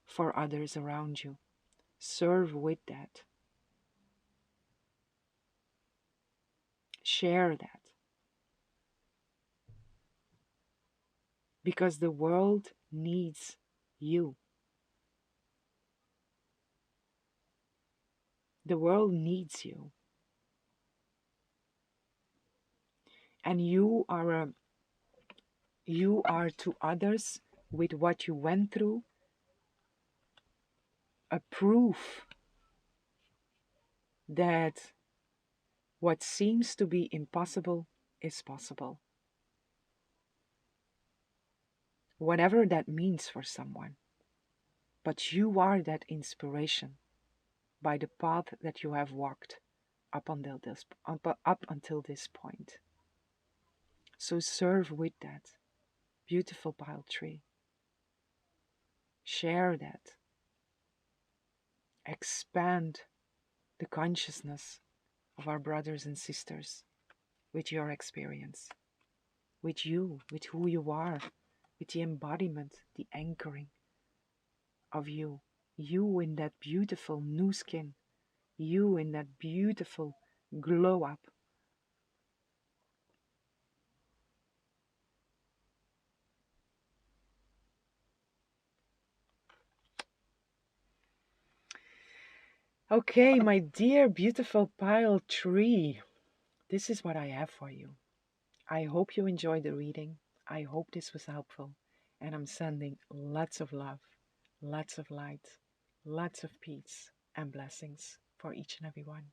for others around you. Serve with that. Share that. Because the world needs you. The world needs you. And you are to others, with what you went through, a proof that what seems to be impossible is possible. Whatever that means for someone. But you are that inspiration by the path that you have walked up until this point. So serve with that beautiful pile tree. Share that. Expand the consciousness of our brothers and sisters with your experience, with you, with who you are, with the embodiment, the anchoring of you. You in that beautiful new skin. You in that beautiful glow up. Okay, my dear beautiful pile tree, this is what I have for you. I hope you enjoyed the reading. I hope this was helpful. And I'm sending lots of love, lots of light, lots of peace and blessings for each and every one.